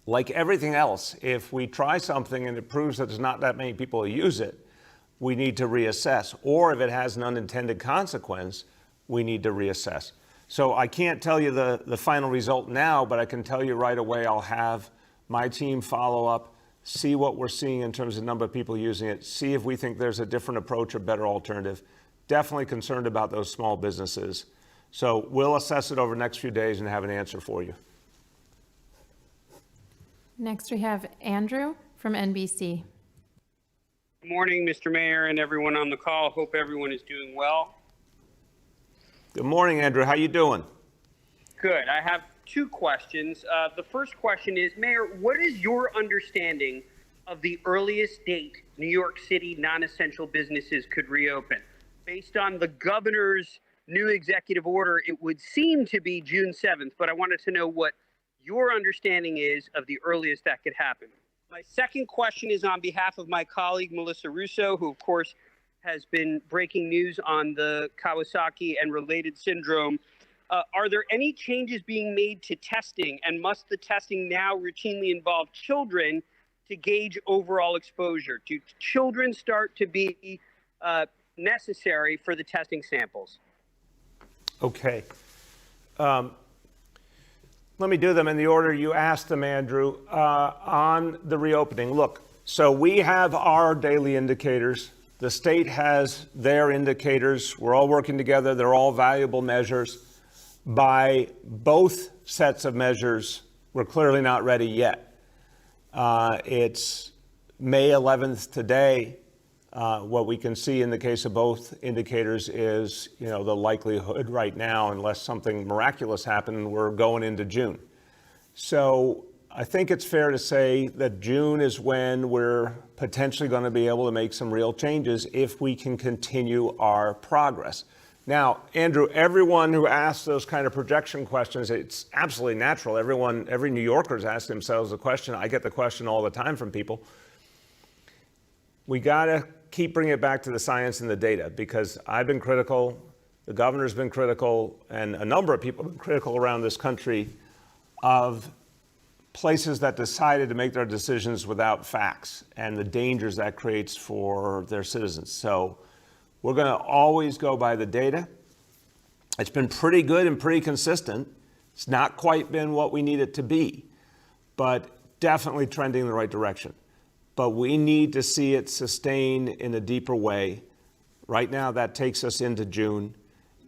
S1: Like everything else, if we try something and it proves that there's not that many people who use it, we need to reassess. Or if it has an unintended consequence, we need to reassess. So I can't tell you the final result now, but I can tell you right away I'll have my team follow up, see what we're seeing in terms of number of people using it, see if we think there's a different approach or better alternative. Definitely concerned about those small businesses. So we'll assess it over the next few days and have an answer for you.
S2: Next, we have Andrew from NBC.
S8: Good morning, Mr. Mayor and everyone on the call. Hope everyone is doing well.
S1: Good morning, Andrew. How you doing?
S8: Good. I have two questions. The first question is, Mayor, what is your understanding of the earliest date New York City non-essential businesses could reopen? Based on the governor's new executive order, it would seem to be June 7th, but I wanted to know what your understanding is of the earliest that could happen. My second question is on behalf of my colleague, Melissa Russo, who, of course, has been breaking news on the Kawasaki and related syndrome. Are there any changes being made to testing, and must the testing now routinely involve children to gauge overall exposure? Do children start to be necessary for the testing samples?
S1: Okay. Let me do them in the order you asked them, Andrew. On the reopening, look, so we have our daily indicators. The state has their indicators. We're all working together. They're all valuable measures. By both sets of measures, we're clearly not ready yet. It's May 11th today. What we can see in the case of both indicators is, the likelihood right now, unless something miraculous happened, we're going into June. So I think it's fair to say that June is when we're potentially going to be able to make some real changes if we can continue our progress. Now, Andrew, everyone who asks those kind of projection questions, it's absolutely natural. Every New Yorker's asking themselves the question. I get the question all the time from people. We got to keep bringing it back to the science and the data, because I've been critical, the governor's been critical, and a number of people have been critical around this country of places that decided to make their decisions without facts and the dangers that creates for their citizens. So we're going to always go by the data. It's been pretty good and pretty consistent. It's not quite been what we need it to be, but definitely trending in the right direction. But we need to see it sustained in a deeper way. Right now, that takes us into June.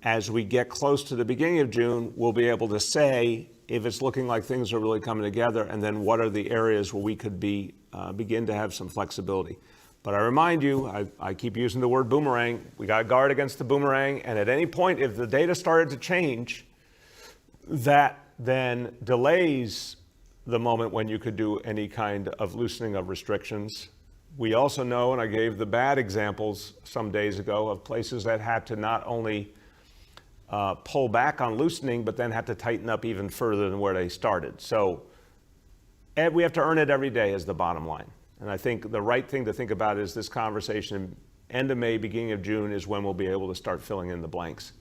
S1: As we get close to the beginning of June, we'll be able to say if it's looking like things are really coming together, and then what are the areas where we could begin to have some flexibility. But I remind you, I keep using the word boomerang. We got to guard against the boomerang. And at any point, if the data started to change, that then delays the moment when you could do any kind of loosening of restrictions. We also know, and I gave the bad examples some days ago, of places that had to not only pull back on loosening, but then had to tighten up even further than where they started. So we have to earn it every day is the bottom line. And I think the right thing to think about is this conversation, end of May, beginning of June, is when we'll be able to start filling in the blanks.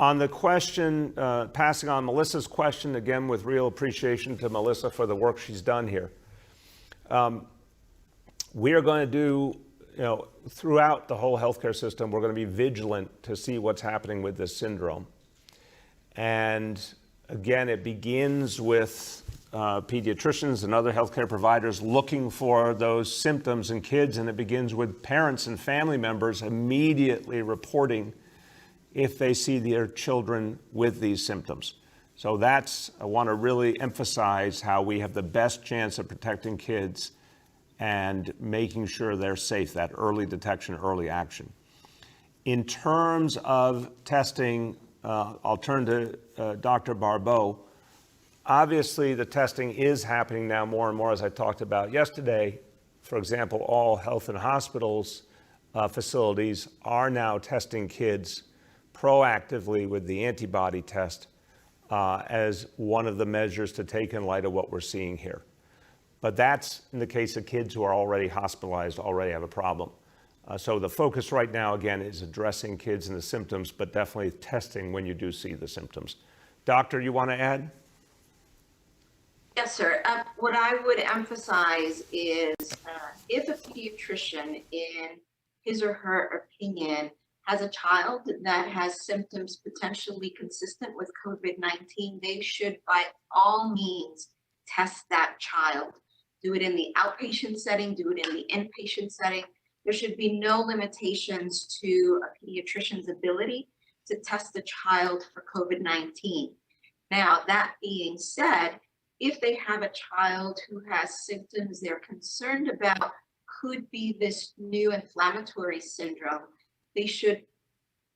S1: On the question, passing on Melissa's question, again, with real appreciation to Melissa for the work she's done here. We are going to do, throughout the whole healthcare system, we're going to be vigilant to see what's happening with this syndrome. And again, it begins with pediatricians and other healthcare providers looking for those symptoms in kids, and it begins with parents and family members immediately reporting if they see their children with these symptoms. So I want to really emphasize how we have the best chance of protecting kids and making sure they're safe, that early detection, early action. In terms of testing, I'll turn to Dr. Barbeau. Obviously, the testing is happening now more and more, as I talked about yesterday. For example, all health and hospitals facilities are now testing kids proactively with the antibody test as one of the measures to take in light of what we're seeing here. But that's in the case of kids who are already hospitalized, already have a problem. So the focus right now, again, is addressing kids and the symptoms, but definitely testing when you do see the symptoms. Doctor, you want to add?
S4: Yes, sir. What I would emphasize is if a pediatrician, in his or her opinion, has a child that has symptoms potentially consistent with COVID-19, they should by all means test that child. Do it in the outpatient setting, do it in the inpatient setting. There should be no limitations to a pediatrician's ability to test a child for COVID-19. Now, that being said, if they have a child who has symptoms they're concerned about could be this new inflammatory syndrome, they should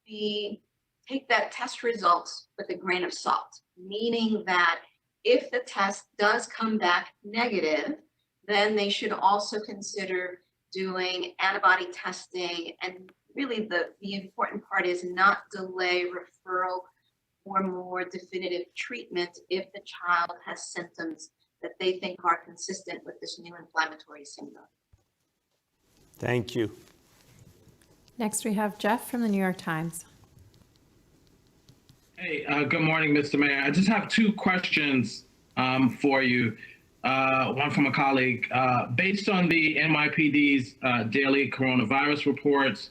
S4: take that test results with a grain of salt, meaning that if the test does come back negative, then they should also consider doing antibody testing. And really the important part is not delay referral or more definitive treatment if the child has symptoms that they think are consistent with this new inflammatory syndrome.
S1: Thank you.
S2: Next, we have Jeff from the New York Times.
S9: Hey, good morning, Mr. Mayor. I just have two questions for you. One from a colleague. Based on the NYPD's daily coronavirus reports,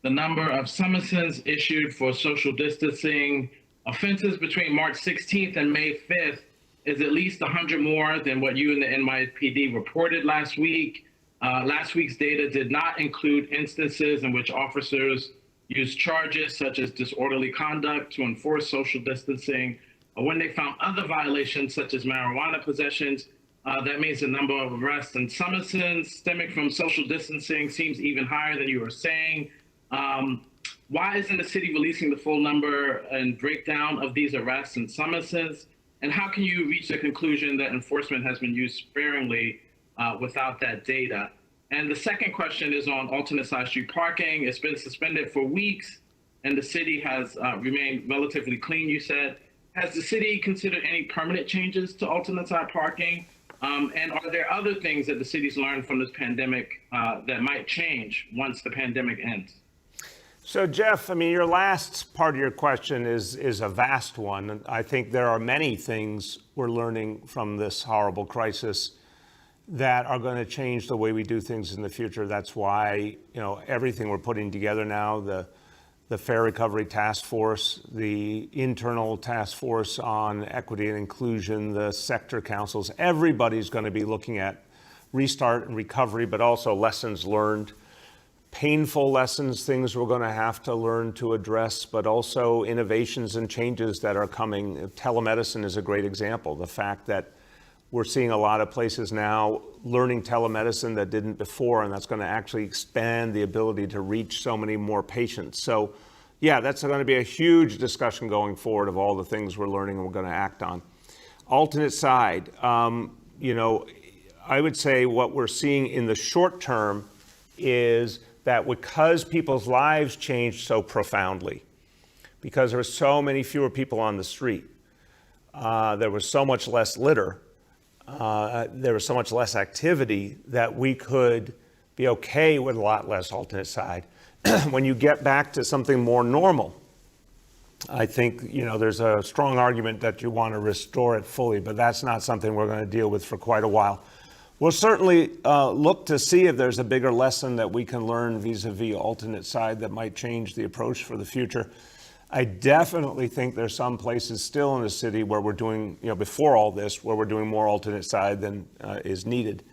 S9: the number of summonses issued for social distancing offenses between March 16th and May 5th is at least 100 more than what you and the NYPD reported last week. Last week's data did not include instances in which officers used charges such as disorderly conduct to enforce social distancing, or when they found other violations such as marijuana possessions. That means the number of arrests and summonses stemming from social distancing seems even higher than you were saying. Why isn't the city releasing the full number and breakdown of these arrests and summonses? And how can you reach the conclusion that enforcement has been used sparingly without that data? And the second question is on alternate side street parking. It's been suspended for weeks and the city has remained relatively clean, you said. Has the city considered any permanent changes to alternate side parking? And are there other things that the city's learned from this pandemic that might change once the pandemic ends?
S1: So, Jeff, I mean, your last part of your question is a vast one. And I think there are many things we're learning from this horrible crisis that are going to change the way we do things in the future. That's why, everything we're putting together now, the Fair Recovery Task Force, the internal task force on equity and inclusion, the sector councils, everybody's going to be looking at restart and recovery, but also lessons learned, painful lessons, things we're going to have to learn to address, but also innovations and changes that are coming. Telemedicine is a great example. The fact that we're seeing a lot of places now learning telemedicine that didn't before, and that's going to actually expand the ability to reach so many more patients. So, yeah, that's going to be a huge discussion going forward of all the things we're learning and we're going to act on. Alternate side, I would say what we're seeing in the short term is that because people's lives changed so profoundly, because there were so many fewer people on the street, there was so much less litter, there was so much less activity that we could be okay with a lot less alternate side. When you get back to something more normal, I think, there's a strong argument that you want to restore it fully, but that's not something we're going to deal with for quite a while. We'll certainly look to see if there's a bigger lesson that we can learn vis-a-vis alternate side that might change the approach for the future. I definitely think there's some places still in the city where we're doing, before all this, where we're doing more alternate side than is needed.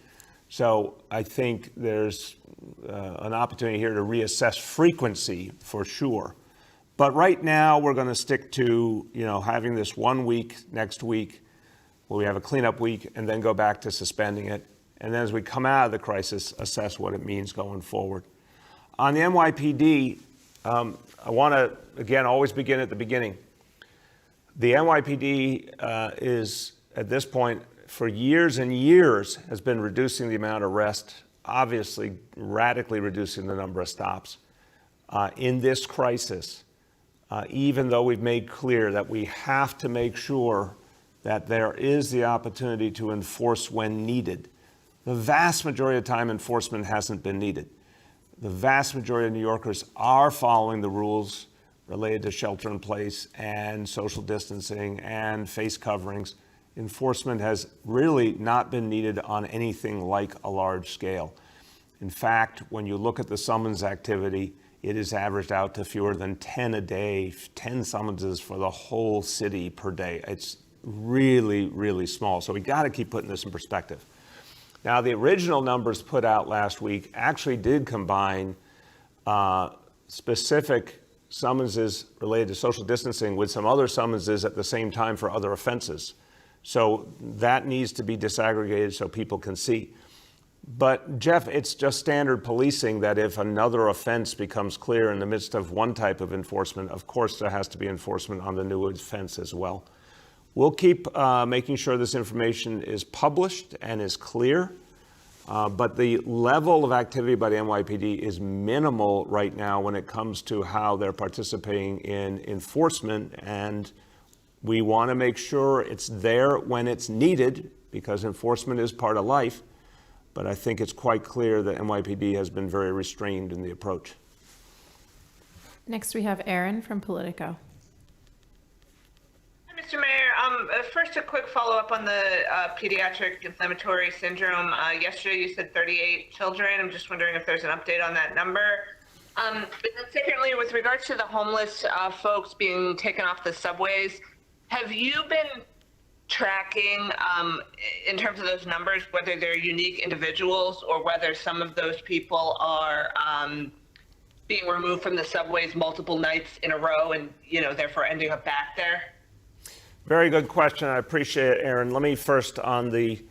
S1: So I think there's an opportunity here to reassess frequency for sure. But right now we're going to stick to, having this 1 week next week where we have a cleanup week and then go back to suspending it. And then as we come out of the crisis, assess what it means going forward. On the NYPD, I want to, again, always begin at the beginning. The NYPD is, at this point, for years and years, has been reducing the amount of arrests, obviously radically reducing the number of stops. In this crisis, even though we've made clear that we have to make sure that there is the opportunity to enforce when needed, the vast majority of the time enforcement hasn't been needed. The vast majority of New Yorkers are following the rules related to shelter in place and social distancing and face coverings. Enforcement has really not been needed on anything like a large scale. In fact, when you look at the summons activity, it is averaged out to fewer than 10 a day, 10 summonses for the whole city per day. It's really, really small. So we got to keep putting this in perspective. Now, the original numbers put out last week actually did combine specific summonses related to social distancing with some other summonses at the same time for other offenses. So that needs to be disaggregated so people can see. But Jeff, it's just standard policing that if another offense becomes clear in the midst of one type of enforcement, of course there has to be enforcement on the new offense as well. We'll keep making sure this information is published and is clear, but the level of activity by the NYPD is minimal right now when it comes to how they're participating in enforcement, and we want to make sure it's there when it's needed because enforcement is part of life, but I think it's quite clear that NYPD has been very restrained in the approach.
S2: Next, we have Aaron from Politico.
S10: Mr. Mayor, first a quick follow-up on the pediatric inflammatory syndrome. Yesterday you said 38 children. I'm just wondering if there's an update on that number. But then secondly, with regards to the homeless folks being taken off the subways, have you been tracking in terms of those numbers, whether they're unique individuals or whether some of those people are being removed from the subways multiple nights in a row and, therefore ending up back there?
S1: Very good question. I appreciate it, Aaron. Let me first on the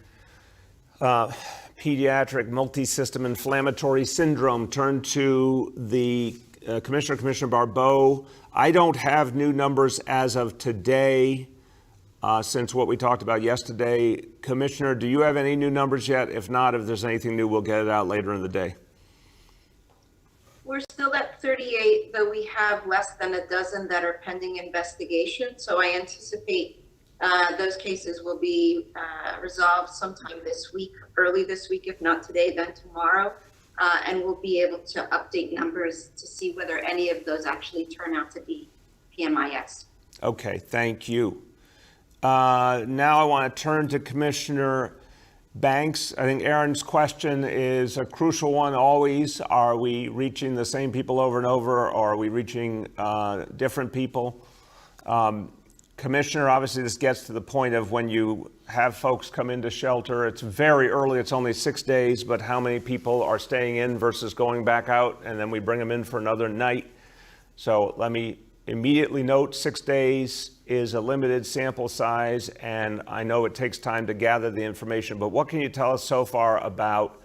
S1: pediatric multi-system inflammatory syndrome turn to the Commissioner Barbeau. I don't have new numbers as of today since what we talked about yesterday. Commissioner, do you have any new numbers yet? If not, if there's anything new, we'll get it out later in the day.
S4: We're still at 38, though we have less than a dozen that are pending investigation. So I anticipate those cases will be resolved sometime this week, early this week, if not today, then tomorrow. And we'll be able to update numbers to see whether any of those actually turn out to be PMIS.
S1: Okay, thank you. Now I want to turn to Commissioner Banks. I think Aaron's question is a crucial one always. Are we reaching the same people over and over, or are we reaching different people? Commissioner, obviously this gets to the point of when you have folks come into shelter, it's very early, it's only 6 days, but how many people are staying in versus going back out, and then we bring them in for another night. So let me immediately note 6 days is a limited sample size, and I know it takes time to gather the information, but what can you tell us so far about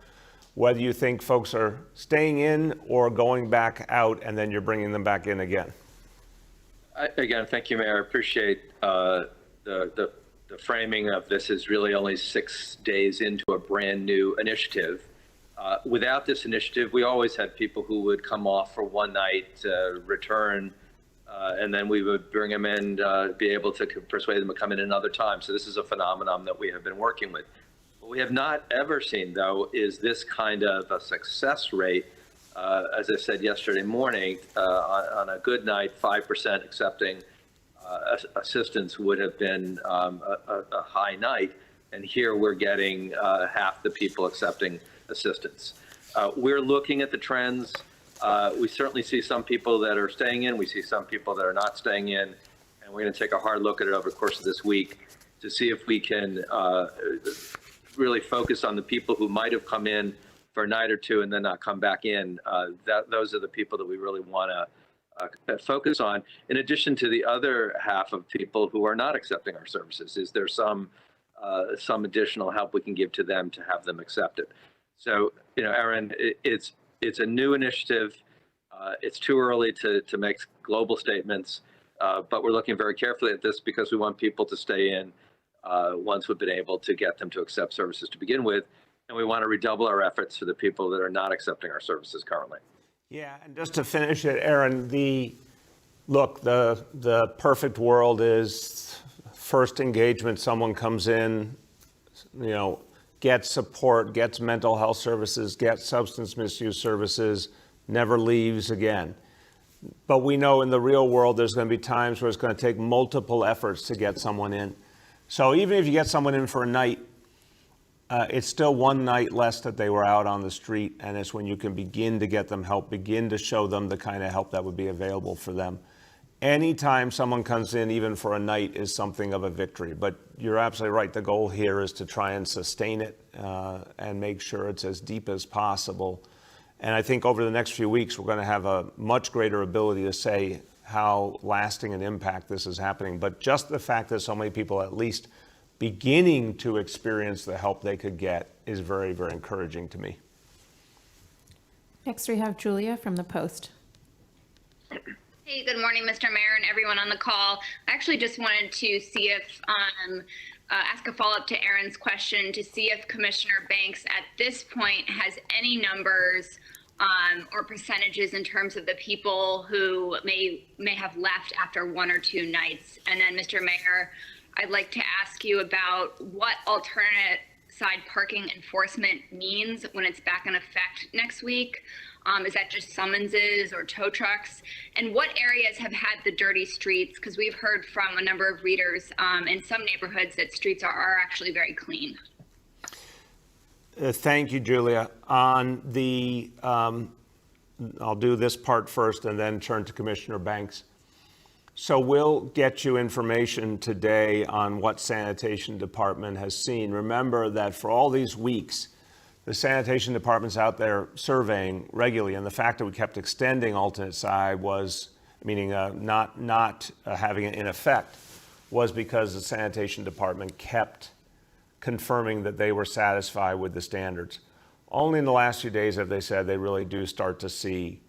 S1: whether you think folks are staying in or going back out and then you're bringing them back in again?
S11: Again, thank you, Mayor. I appreciate the framing of this is really only 6 days into a brand new initiative. Without this initiative, we always had people who would come off for one night, return, and then we would bring them in, be able to persuade them to come in another time. So this is a phenomenon that we have been working with. What we have not ever seen, though, is this kind of a success rate. As I said yesterday morning, on a good night, 5% accepting assistance would have been a high night. And here we're getting half the people accepting assistance. We're looking at the trends. We certainly see some people that are staying in. We see some people that are not staying in. And we're going to take a hard look at it over the course of this week to see if we can really focus on the people who might have come in for a night or two and then not come back in. Those are the people that we really want to focus on, in addition to the other half of people who are not accepting our services. Is there some additional help we can give to them to have them accept it? So, Erin, it's a new initiative. It's too early to make global statements, but we're looking very carefully at this because we want people to stay in once we've been able to get them to accept services to begin with. And we want to redouble our efforts for the people that are not accepting our services currently.
S1: Yeah, and just to finish it, Aaron, the perfect world is first engagement, someone comes in, gets support, gets mental health services, gets substance misuse services, never leaves again. But we know in the real world there's going to be times where it's going to take multiple efforts to get someone in. So even if you get someone in for a night, it's still one night less that they were out on the street, and it's when you can begin to get them help, begin to show them the kind of help that would be available for them. Anytime someone comes in, even for a night, is something of a victory. But you're absolutely right. The goal here is to try and sustain it and make sure it's as deep as possible. And I think over the next few weeks, we're going to have a much greater ability to say how lasting an impact this is happening. But just the fact that so many people at least beginning to experience the help they could get is very, very encouraging to me.
S2: Next, we have Julia from the Post.
S12: Hey, good morning, Mr. Mayor and everyone on the call. I actually just wanted to see if, ask a follow-up to Aaron's question to see if Commissioner Banks at this point has any numbers or percentages in terms of the people who may have left after one or two nights. And then, Mr. Mayor, I'd like to ask you about what alternate side parking enforcement means when it's back in effect next week. Is that just summonses or tow trucks? And what areas have had the dirty streets? Because we've heard from a number of readers in some neighborhoods that streets are actually very clean.
S1: Thank you, Julia. On the, I'll do this part first and then turn to Commissioner Banks. So we'll get you information today on what Sanitation Department has seen. Remember that for all these weeks, the Sanitation Department's out there surveying regularly, and the fact that we kept extending alternate side was, meaning not having it in effect, was because the Sanitation Department kept confirming that they were satisfied with the standards. Only in the last few days have they said they really do start to see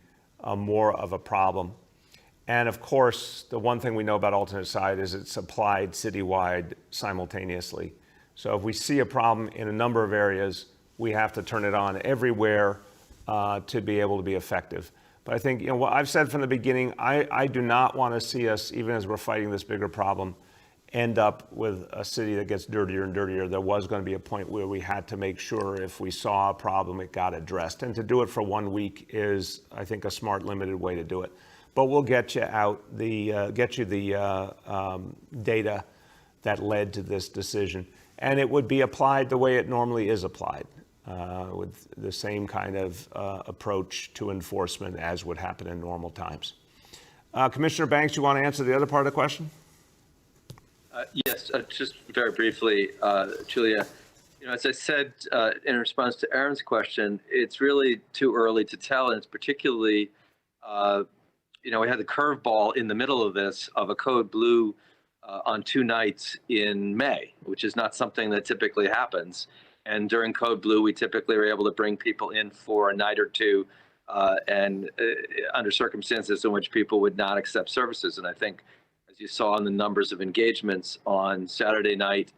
S1: more of a problem. And of course, the one thing we know about alternate side is it's applied citywide simultaneously. So if we see a problem in a number of areas, we have to turn it on everywhere to be able to be effective. But I think, what I've said from the beginning, I do not want to see us, even as we're fighting this bigger problem, end up with a city that gets dirtier and dirtier. There was going to be a point where we had to make sure if we saw a problem, it got addressed. And to do it for 1 week is, I think, a smart, limited way to do it. But we'll get you out the data that led to this decision, and it would be applied the way it normally is applied, with the same kind of approach to enforcement as would happen in normal times. Commissioner Banks, you want to answer the other part of the question?
S11: Yes, just very briefly, Julia. As I said in response to Aaron's question, it's really too early to tell, and it's particularly. We had the curveball in the middle of this of a code blue on 2 nights in May, which is not something that typically happens. And during code blue, we typically are able to bring people in for a night or two and under circumstances in which people would not accept services. And I think, as you saw in the numbers of engagements on Saturday night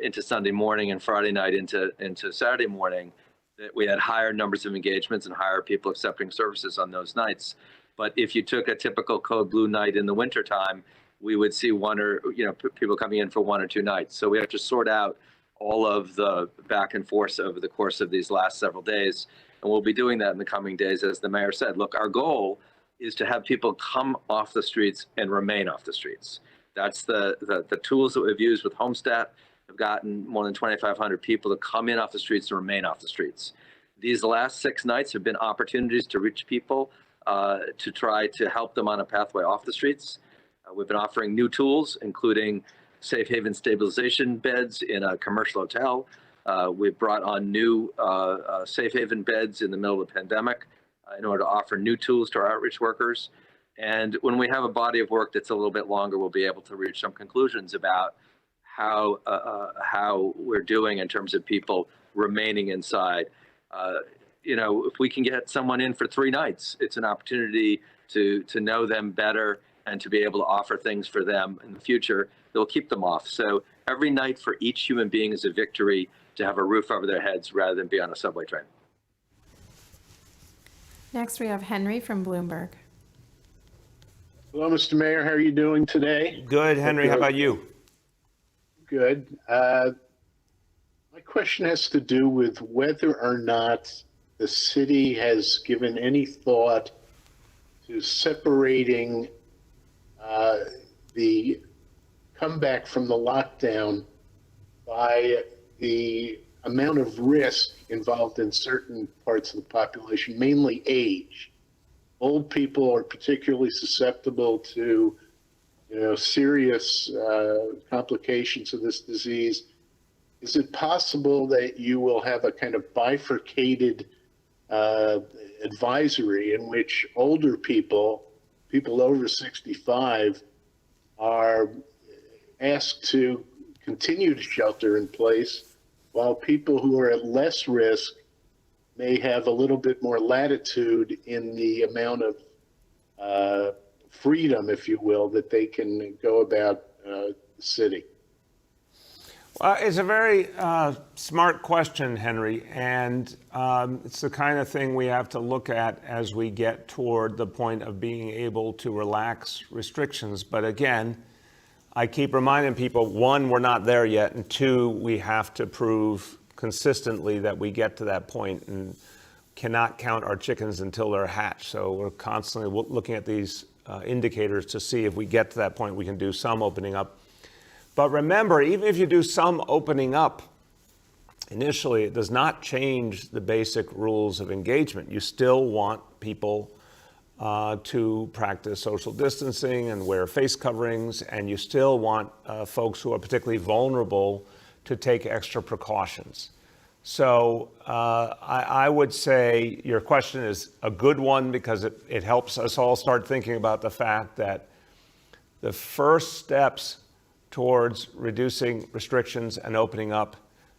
S11: into Sunday morning and Friday night into Saturday morning, that we had higher numbers of engagements and higher people accepting services on those nights. But if you took a typical code blue night in the wintertime, we would see people coming in for 1 or 2 nights. So we have to sort out all of the back and forth over the course of these last several days. And we'll be doing that in the coming days, as the mayor said. Look, our goal is to have people come off the streets and remain off the streets. That's the tools that we've used with Homestat. Have gotten more than 2,500 people to come in off the streets and remain off the streets. These last 6 nights have been opportunities to reach people, to try to help them on a pathway off the streets. We've been offering new tools, including safe haven stabilization beds in a commercial hotel. We've brought on new safe haven beds in the middle of the pandemic in order to offer new tools to our outreach workers. And when we have a body of work that's a little bit longer, we'll be able to reach some conclusions about how we're doing in terms of people remaining inside. If we can get someone in for 3 nights, it's an opportunity to know them better and to be able to offer things for them in the future that will keep them off. So every night for each human being is a victory to have a roof over their heads rather than be on a subway train.
S2: Next, we have Henry from Bloomberg.
S13: Hello, Mr. Mayor. How are you doing today?
S1: Good, Henry. How about you?
S13: Good. My question has to do with whether or not the city has given any thought to separating the comeback from the lockdown by the amount of risk involved in certain parts of the population, mainly age. Old people are particularly susceptible to, serious complications of this disease. Is it possible that you will have a kind of bifurcated advisory in which older people over 65, are asked to continue to shelter in place, while people who are at less risk may have a little bit more latitude in the amount of freedom, if you will, that they can go about the city?
S1: Well, it's a very smart question, Henry, and it's the kind of thing we have to look at as we get toward the point of being able to relax restrictions. But again, I keep reminding people, 1, we're not there yet, and 2, we have to prove consistently that we get to that point and cannot count our chickens until they're hatched. So we're constantly looking at these indicators to see if we get to that point, we can do some opening up. But remember, even if you do some opening up, initially, it does not change the basic rules of engagement. You still want people to practice social distancing and wear face coverings, and you still want folks who are particularly vulnerable to take extra precautions. So I would say your question is a good one because it helps us all start thinking about the fact that the first steps towards reducing restrictions and opening up,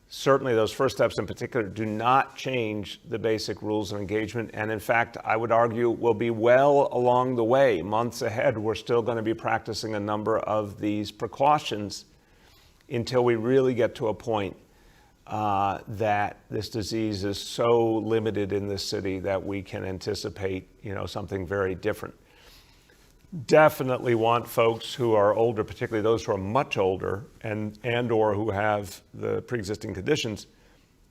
S1: certainly those first steps in particular, do not change the basic rules of engagement. And in fact, I would argue we'll be well along the way. Months ahead, we're still going to be practicing a number of these precautions until we really get to a point that this disease is so limited in this city that we can anticipate, something very different. Definitely want folks who are older, particularly those who are much older and or who have the pre-existing conditions,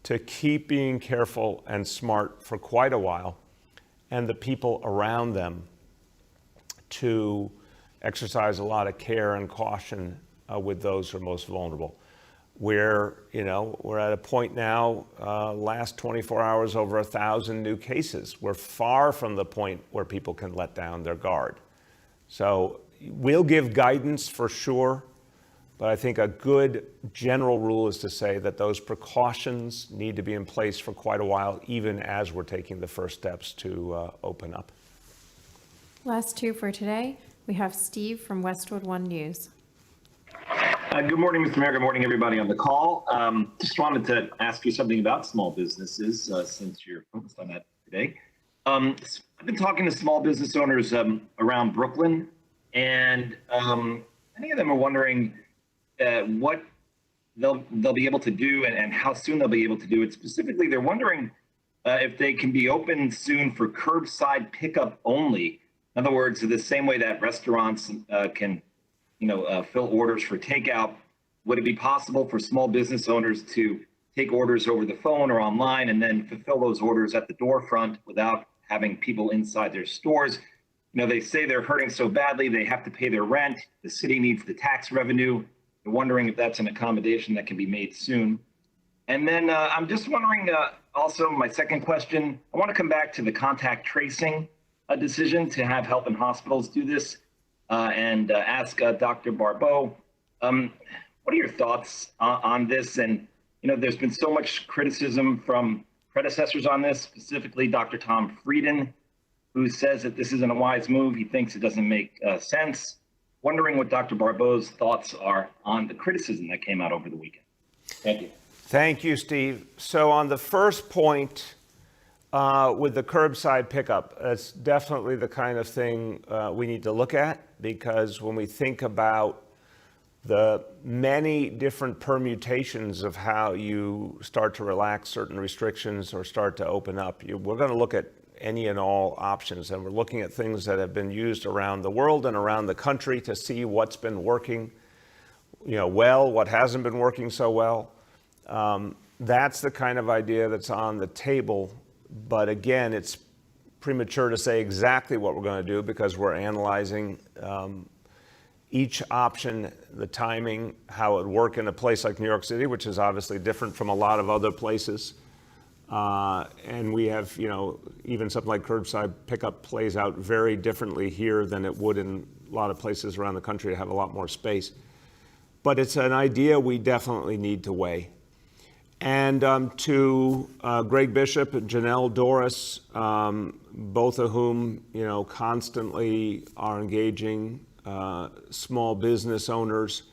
S1: to keep being careful and smart for quite a while, and the people around them to exercise a lot of care and caution with those who are most vulnerable. We're at a point now, last 24 hours, over 1,000 new cases. We're far from the point where people can let down their guard. So we'll give guidance for sure, but I think a good general rule is to say that those precautions need to be in place for quite a while, even as we're taking the first steps to open up.
S2: Last 2 for today. We have Steve from Westwood One News.
S14: Good morning, Mr. Mayor. Good morning, everybody on the call. Just wanted to ask you something about small businesses, since you're focused on that today. I've been talking to small business owners around Brooklyn, and many of them are wondering what they'll be able to do and how soon they'll be able to do it. Specifically, they're wondering if they can be open soon for curbside pickup only. In other words, the same way that restaurants can fill orders for takeout, would it be possible for small business owners to take orders over the phone or online and then fulfill those orders at the door front without having people inside their stores? They say they're hurting so badly, they have to pay their rent. The city needs the tax revenue. They're wondering if that's an accommodation that can be made soon. And then I'm just wondering Also, my second question, I want to come back to the contact tracing decision to have health and hospitals do this and ask Dr. Barbeau, what are your thoughts on this? And, you know, there's been so much criticism from predecessors on this, specifically Dr. Tom Frieden, who says that this isn't a wise move. He thinks it doesn't make sense. Wondering what Dr. Barbeau's thoughts are on the criticism that came out over the weekend. Thank you.
S1: Thank you, Steve. So on the first point with the curbside pickup, that's definitely the kind of thing we need to look at, because when we think about the many different permutations of how you start to relax certain restrictions or start to open up, we're going to look at any and all options, and we're looking at things that have been used around the world and around the country to see what's been working, well, what hasn't been working so well. That's the kind of idea that's on the table. But again, it's premature to say exactly what we're going to do because we're analyzing each option, the timing, how it would work in a place like New York City, which is obviously different from a lot of other places. And we have, even something like curbside pickup plays out very differently here than it would in a lot of places around the country that have a lot more space. But it's an idea we definitely need to weigh. And to Greg Bishop and Janelle Doris, both of whom, constantly are engaging small business owners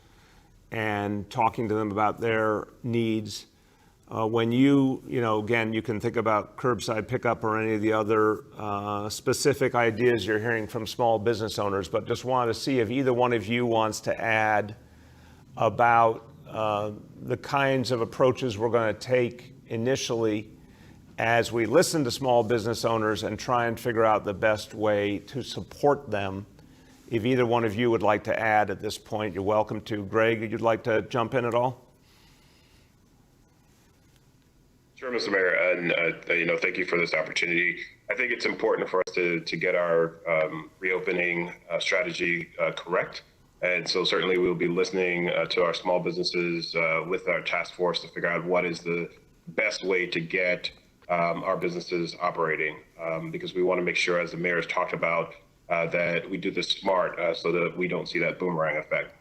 S1: and talking to them about their needs. When again, you can think about curbside pickup or any of the other specific ideas you're hearing from small business owners, but just wanted to see if either one of you wants to add about the kinds of approaches we're going to take initially as we listen to small business owners and try and figure out the best way to support them. If either one of you would like to add at this point, you're welcome to. Greg, you'd like to jump in at all?
S15: Sure, Mr. Mayor, and thank you for this opportunity. I think it's important for us to get our reopening strategy correct. And so certainly we'll be listening to our small businesses with our task force to figure out what is the best way to get our businesses operating, because we want to make sure, as the mayor has talked about, that we do this smart so that we don't see that boomerang effect.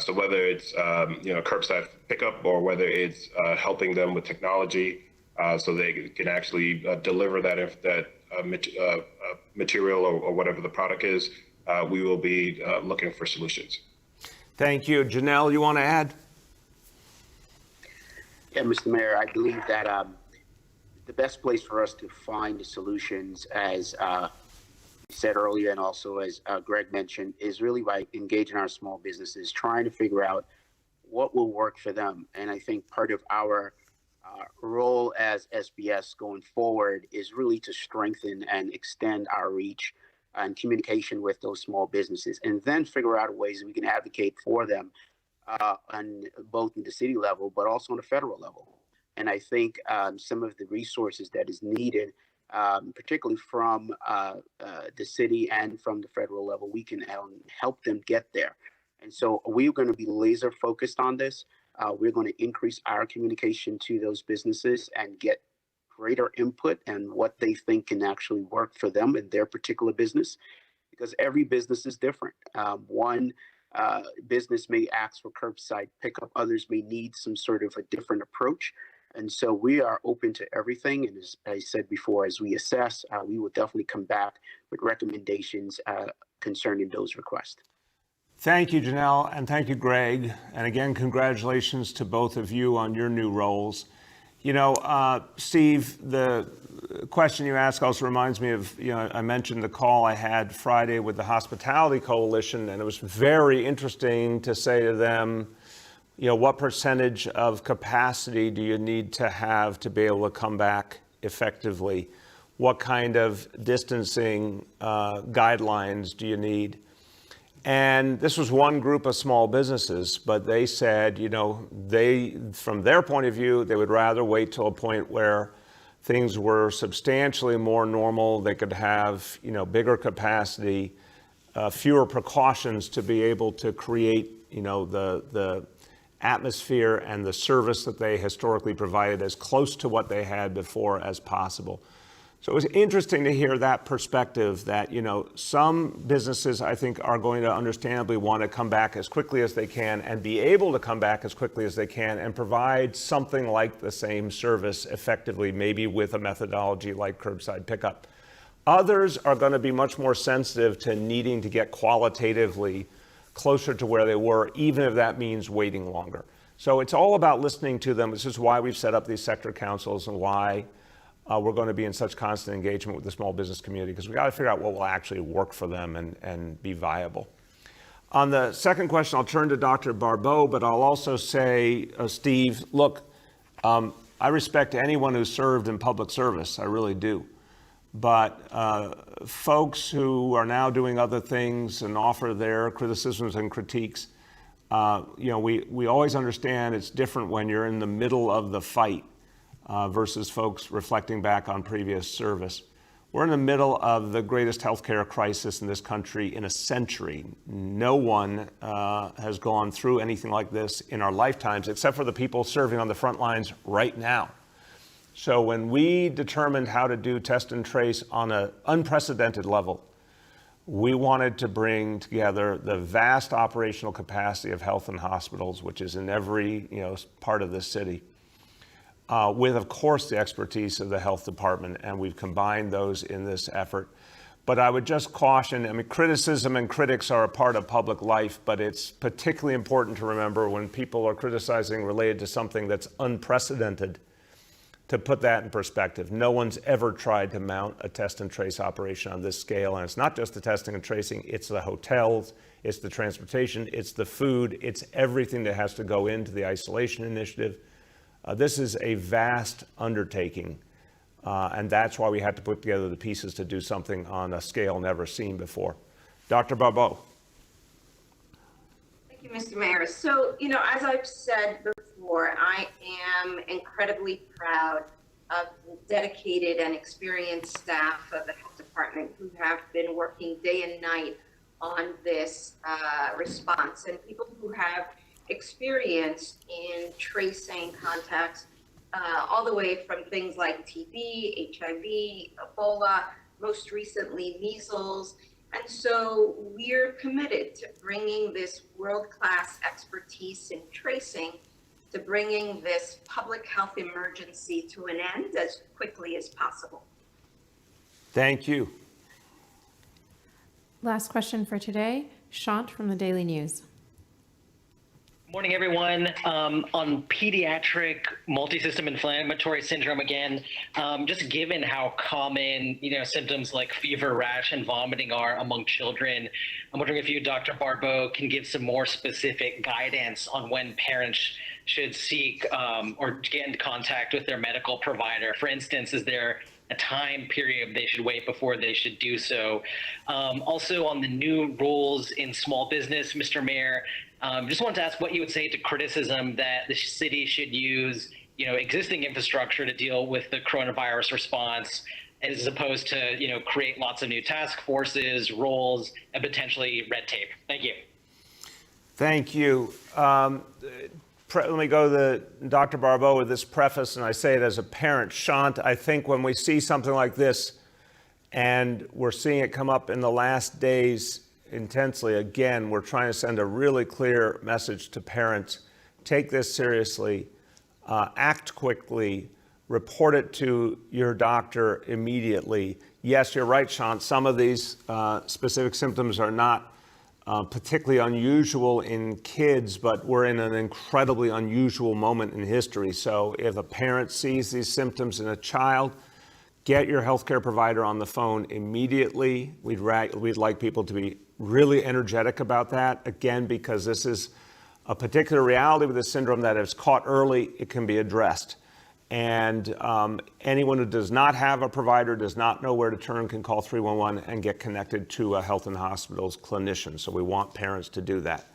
S15: So whether it's curbside pickup or whether it's helping them with technology so they can actually deliver that material or whatever the product is, we will be looking for solutions.
S1: Thank you. Janelle, you want to add?
S16: Yeah, Mr. Mayor, I believe that the best place for us to find the solutions, as you said earlier and also as Greg mentioned, is really by engaging our small businesses, trying to figure out what will work for them. And I think part of our role as SBS going forward is really to strengthen and extend our reach and communication with those small businesses, and then figure out ways we can advocate for them on both in the city level, but also on the federal level. And I think some of the resources that is needed, particularly from the city and from the federal level, we can help them get there. And so we're going to be laser focused on this. We're going to increase our communication to those businesses and get greater input and what they think can actually work for them in their particular business, because every business is different. One business may ask for curbside pickup, others may need some sort of a different approach. And so we are open to everything. And as I said before, as we assess, we will definitely come back with recommendations concerning those requests.
S1: Thank you, Janelle, and thank you, Greg. And again, congratulations to both of you on your new roles. Steve, the question you asked also reminds me of, I mentioned the call I had Friday with the Hospitality Coalition, and it was very interesting to say to them, what percentage of capacity do you need to have to be able to come back effectively? What kind of distancing guidelines do you need? And this was one group of small businesses, but they said, from their point of view, they would rather wait till a point where things were substantially more normal. They could have, bigger capacity, fewer precautions to be able to create, the atmosphere and the service that they historically provided as close to what they had before as possible. So it was interesting to hear that perspective that, you know, some businesses I think are going to understandably want to come back as quickly as they can and be able to come back as quickly as they can and provide something like the same service effectively, maybe with a methodology like curbside pickup. Others are going to be much more sensitive to needing to get qualitatively closer to where they were, even if that means waiting longer. So it's all about listening to them. This is why we've set up these sector councils and why we're going to be in such constant engagement with the small business community, because we got to figure out what will actually work for them and be viable. On the second question, I'll turn to Dr. Barbeau, but I'll also say, Steve, look, I respect anyone who served in public service. I really do. But folks who are now doing other things and offer their criticisms and critiques, you know, we always understand it's different when you're in the middle of the fight versus folks reflecting back on previous service. We're in the middle of the greatest healthcare crisis in this country in a century. No one has gone through anything like this in our lifetimes, except for the people serving on the front lines right now. So when we determined how to do test and trace on an unprecedented level, we wanted to bring together the vast operational capacity of health and hospitals, which is in every part of this city, with, of course, the expertise of the health department, and we've combined those in this effort. But I would just caution, I mean, criticism and critics are a part of public life, but it's particularly important to remember when people are criticizing related to something that's unprecedented, to put that in perspective. No one's ever tried to mount a test and trace operation on this scale, and it's not just the testing and tracing, it's the hotels, it's the transportation, it's the food, it's everything that has to go into the isolation initiative. This is a vast undertaking, and that's why we had to put together the pieces to do something on a scale never seen before. Dr. Barbeau.
S4: Thank you, Mr. Mayor. So, as I've said before, I am incredibly proud of the dedicated and experienced staff of the health department who have been working day and night on this response, and people who have experience in tracing contacts all the way from things like TB, HIV, Ebola, most recently measles. And so we're committed to bringing this world-class expertise in tracing, to bringing this public health emergency to an end as quickly as possible.
S1: Thank you.
S2: Last question for today, Shant from the Daily News.
S17: Morning, everyone. On pediatric multisystem inflammatory syndrome again, just given how common, symptoms like fever, rash, and vomiting are among children, I'm wondering if you, Dr. Barbeau, can give some more specific guidance on when parents should seek or get in contact with their medical provider. For instance, is there a time period they should wait before they should do so? Also, on the new rules in small business, Mr. Mayor, just wanted to ask what you would say to criticism that the city should use, existing infrastructure to deal with the coronavirus response, as opposed to, create lots of new task forces, roles, and potentially red tape. Thank you.
S1: Thank you. Let me go to Dr. Barbeau with this preface, and I say it as a parent. Shant, I think when we see something like this, and we're seeing it come up in the last days intensely, again, we're trying to send a really clear message to parents. Take this seriously, act quickly, report it to your doctor immediately. Yes, you're right, Shant, some of these specific symptoms are not particularly unusual in kids, but we're in an incredibly unusual moment in history. So if a parent sees these symptoms in a child, get your healthcare provider on the phone immediately. We'd like people to be really energetic about that, again, because this is a particular reality with this syndrome that if it's caught early, it can be addressed. And anyone who does not have a provider, does not know where to turn, can call 311 and get connected to a health and hospitals clinician. So we want parents to do that.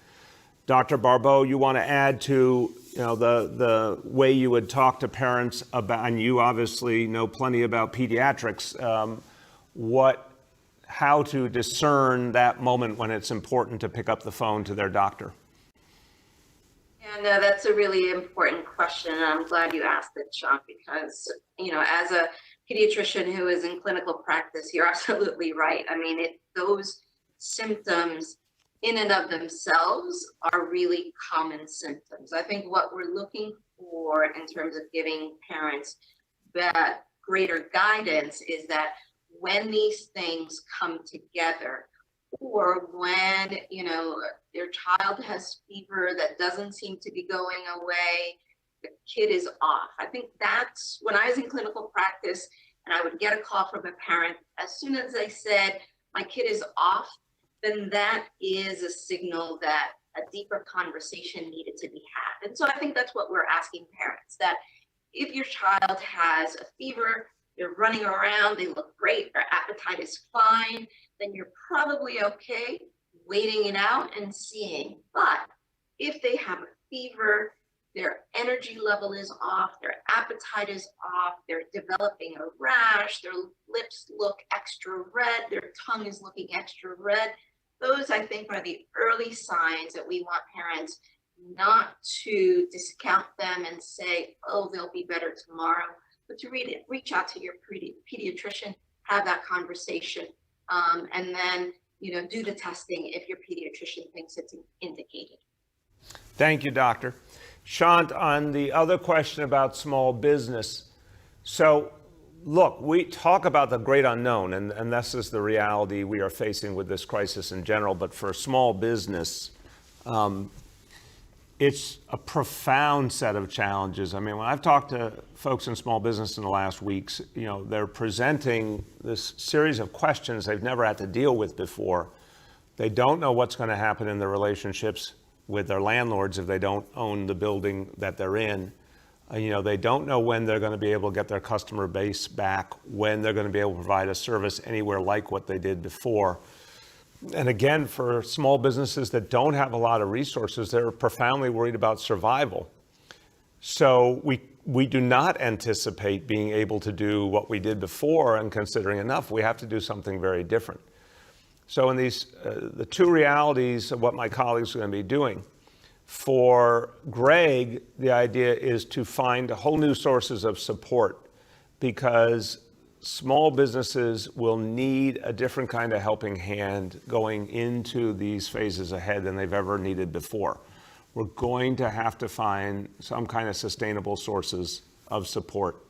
S1: Dr. Barbeau, you want to add to the way you would talk to parents about, and you obviously know plenty about pediatrics, how to discern that moment when it's important to pick up the phone to their doctor.
S4: Yeah, No, that's a really important question, and I'm glad you asked it, Sean, because, as a pediatrician who is in clinical practice, you're absolutely right. I mean, those symptoms in and of themselves are really common symptoms. I think what we're looking for in terms of giving parents that greater guidance is that when these things come together, or when, their child has fever that doesn't seem to be going away, the kid is off. I think that's when I was in clinical practice and I would get a call from a parent, as soon as they said, my kid is off, then that is a signal that a deeper conversation needed to be had. And so I think that's what we're asking parents, that if your child has a fever, they're running around, they look great, their appetite is fine, then you're probably okay waiting it out and seeing. But if they have a fever, their energy level is off, their appetite is off, they're developing a rash, their lips look extra red, their tongue is looking extra red, those I think are the early signs that we want parents not to discount them and say, oh, they'll be better tomorrow, but to reach out to your pediatrician, have that conversation, and then do the testing if your pediatrician thinks it's indicated.
S1: Thank you, Doctor. Shant, on the other question about small business. So, look, we talk about the great unknown, and this is the reality we are facing with this crisis in general. But for small business, it's a profound set of challenges. I mean, when I've talked to folks in small business in the last weeks, they're presenting this series of questions they've never had to deal with before. They don't know what's going to happen in their relationships with their landlords if they don't own the building that they're in. They don't know when they're going to be able to get their customer base back, when they're going to be able to provide a service anywhere like what they did before. And again, for small businesses that don't have a lot of resources, they're profoundly worried about survival. So we do not anticipate being able to do what we did before, and considering enough, we have to do something very different. So in these, the two realities of what my colleagues are going to be doing, for Greg, the idea is to find whole new sources of support, because small businesses will need a different kind of helping hand going into these phases ahead than they've ever needed before. We're going to have to find some kind of sustainable sources of support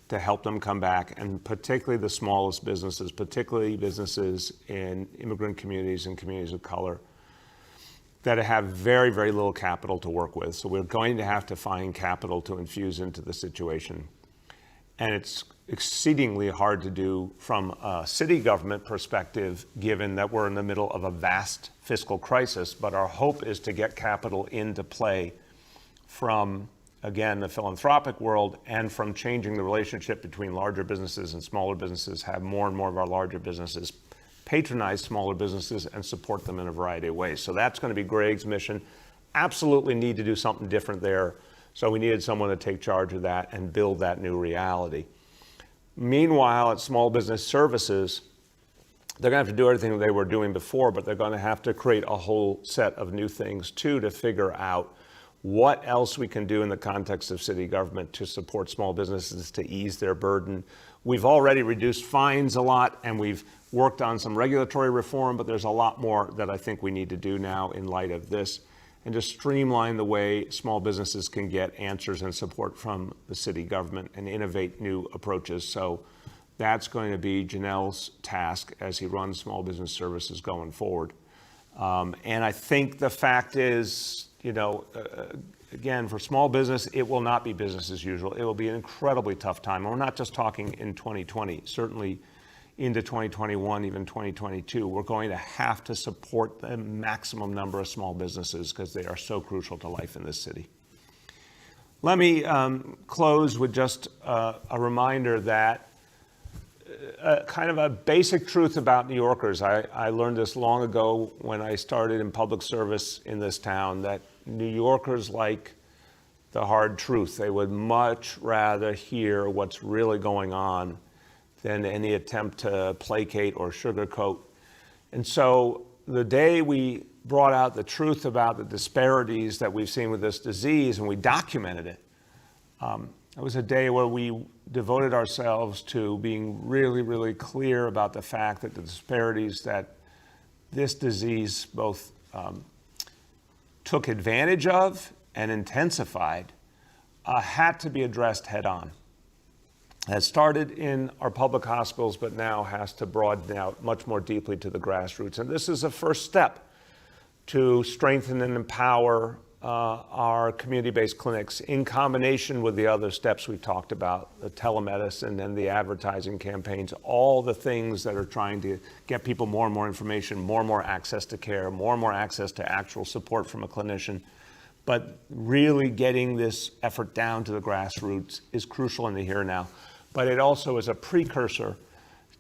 S1: to help them come back, and particularly the smallest businesses, particularly businesses in immigrant communities and communities of color that have very, very little capital to work with. So we're going to have to find capital to infuse into the situation. And it's exceedingly hard to do from a city government perspective, given that we're in the middle of a vast fiscal crisis. But our hope is to get capital into play from, again, the philanthropic world, and from changing the relationship between larger businesses and smaller businesses, have more and more of our larger businesses patronize smaller businesses and support them in a variety of ways. So that's going to be Greg's mission. Absolutely need to do something different there. So we needed someone to take charge of that and build that new reality. Meanwhile, at Small Business Services, they're going to have to do everything they were doing before, but they're going to have to create a whole set of new things too, to figure out what else we can do in the context of city government to support small businesses to ease their burden. We've already reduced fines a lot, and we've worked on some regulatory reform, but there's a lot more that I think we need to do now in light of this, and to streamline the way small businesses can get answers and support from the city government and innovate new approaches. So that's going to be Janelle's task as he runs Small Business Services going forward. And I think the fact is, again, for small business, it will not be business as usual. It will be an incredibly tough time. And we're not just talking in 2020, certainly into 2021, even 2022. We're going to have to support the maximum number of small businesses because they are so crucial to life in this city. Let me close with just a reminder that kind of a basic truth about New Yorkers. I learned this long ago when I started in public service in this town, that New Yorkers like the hard truth. They would much rather hear what's really going on than any attempt to placate or sugarcoat. And so the day we brought out the truth about the disparities that we've seen with this disease, and we documented it. It was a day where we devoted ourselves to being really, really clear about the fact that the disparities that this disease both took advantage of and intensified had to be addressed head on. It started in our public hospitals, but now has to broaden out much more deeply to the grassroots. And this is a first step to strengthen and empower our community-based clinics in combination with the other steps we talked about, the telemedicine and the advertising campaigns, all the things that are trying to get people more and more information, more and more access to care, more and more access to actual support from a clinician. But really getting this effort down to the grassroots is crucial in the here and now. But it also is a precursor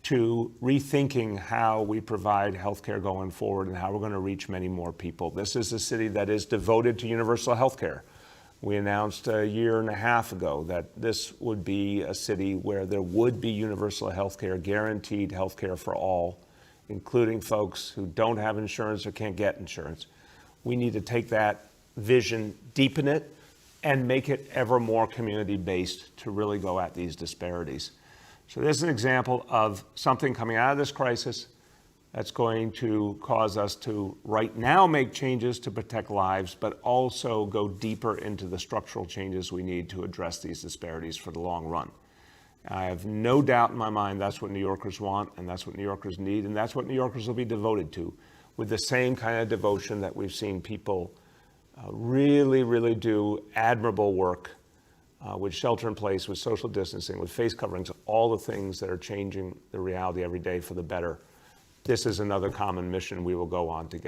S1: to rethinking how we provide healthcare going forward and how we're going to reach many more people. This is a city that is devoted to universal healthcare. We announced a year and a half ago that this would be a city where there would be universal healthcare, guaranteed healthcare for all, including folks who don't have insurance or can't get insurance. We need to take that vision, deepen it, and make it ever more community-based to really go at these disparities. So this is an example of something coming out of this crisis that's going to cause us to right now make changes to protect lives, but also go deeper into the structural changes we need to address these disparities for the long run. I have no doubt in my mind that's what New Yorkers want, and that's what New Yorkers need, and that's what New Yorkers will be devoted to, with the same kind of devotion that we've seen people really do admirable work with shelter in place, with social distancing, with face coverings, all the things that are changing the reality every day for the better. This is another common mission we will go on together.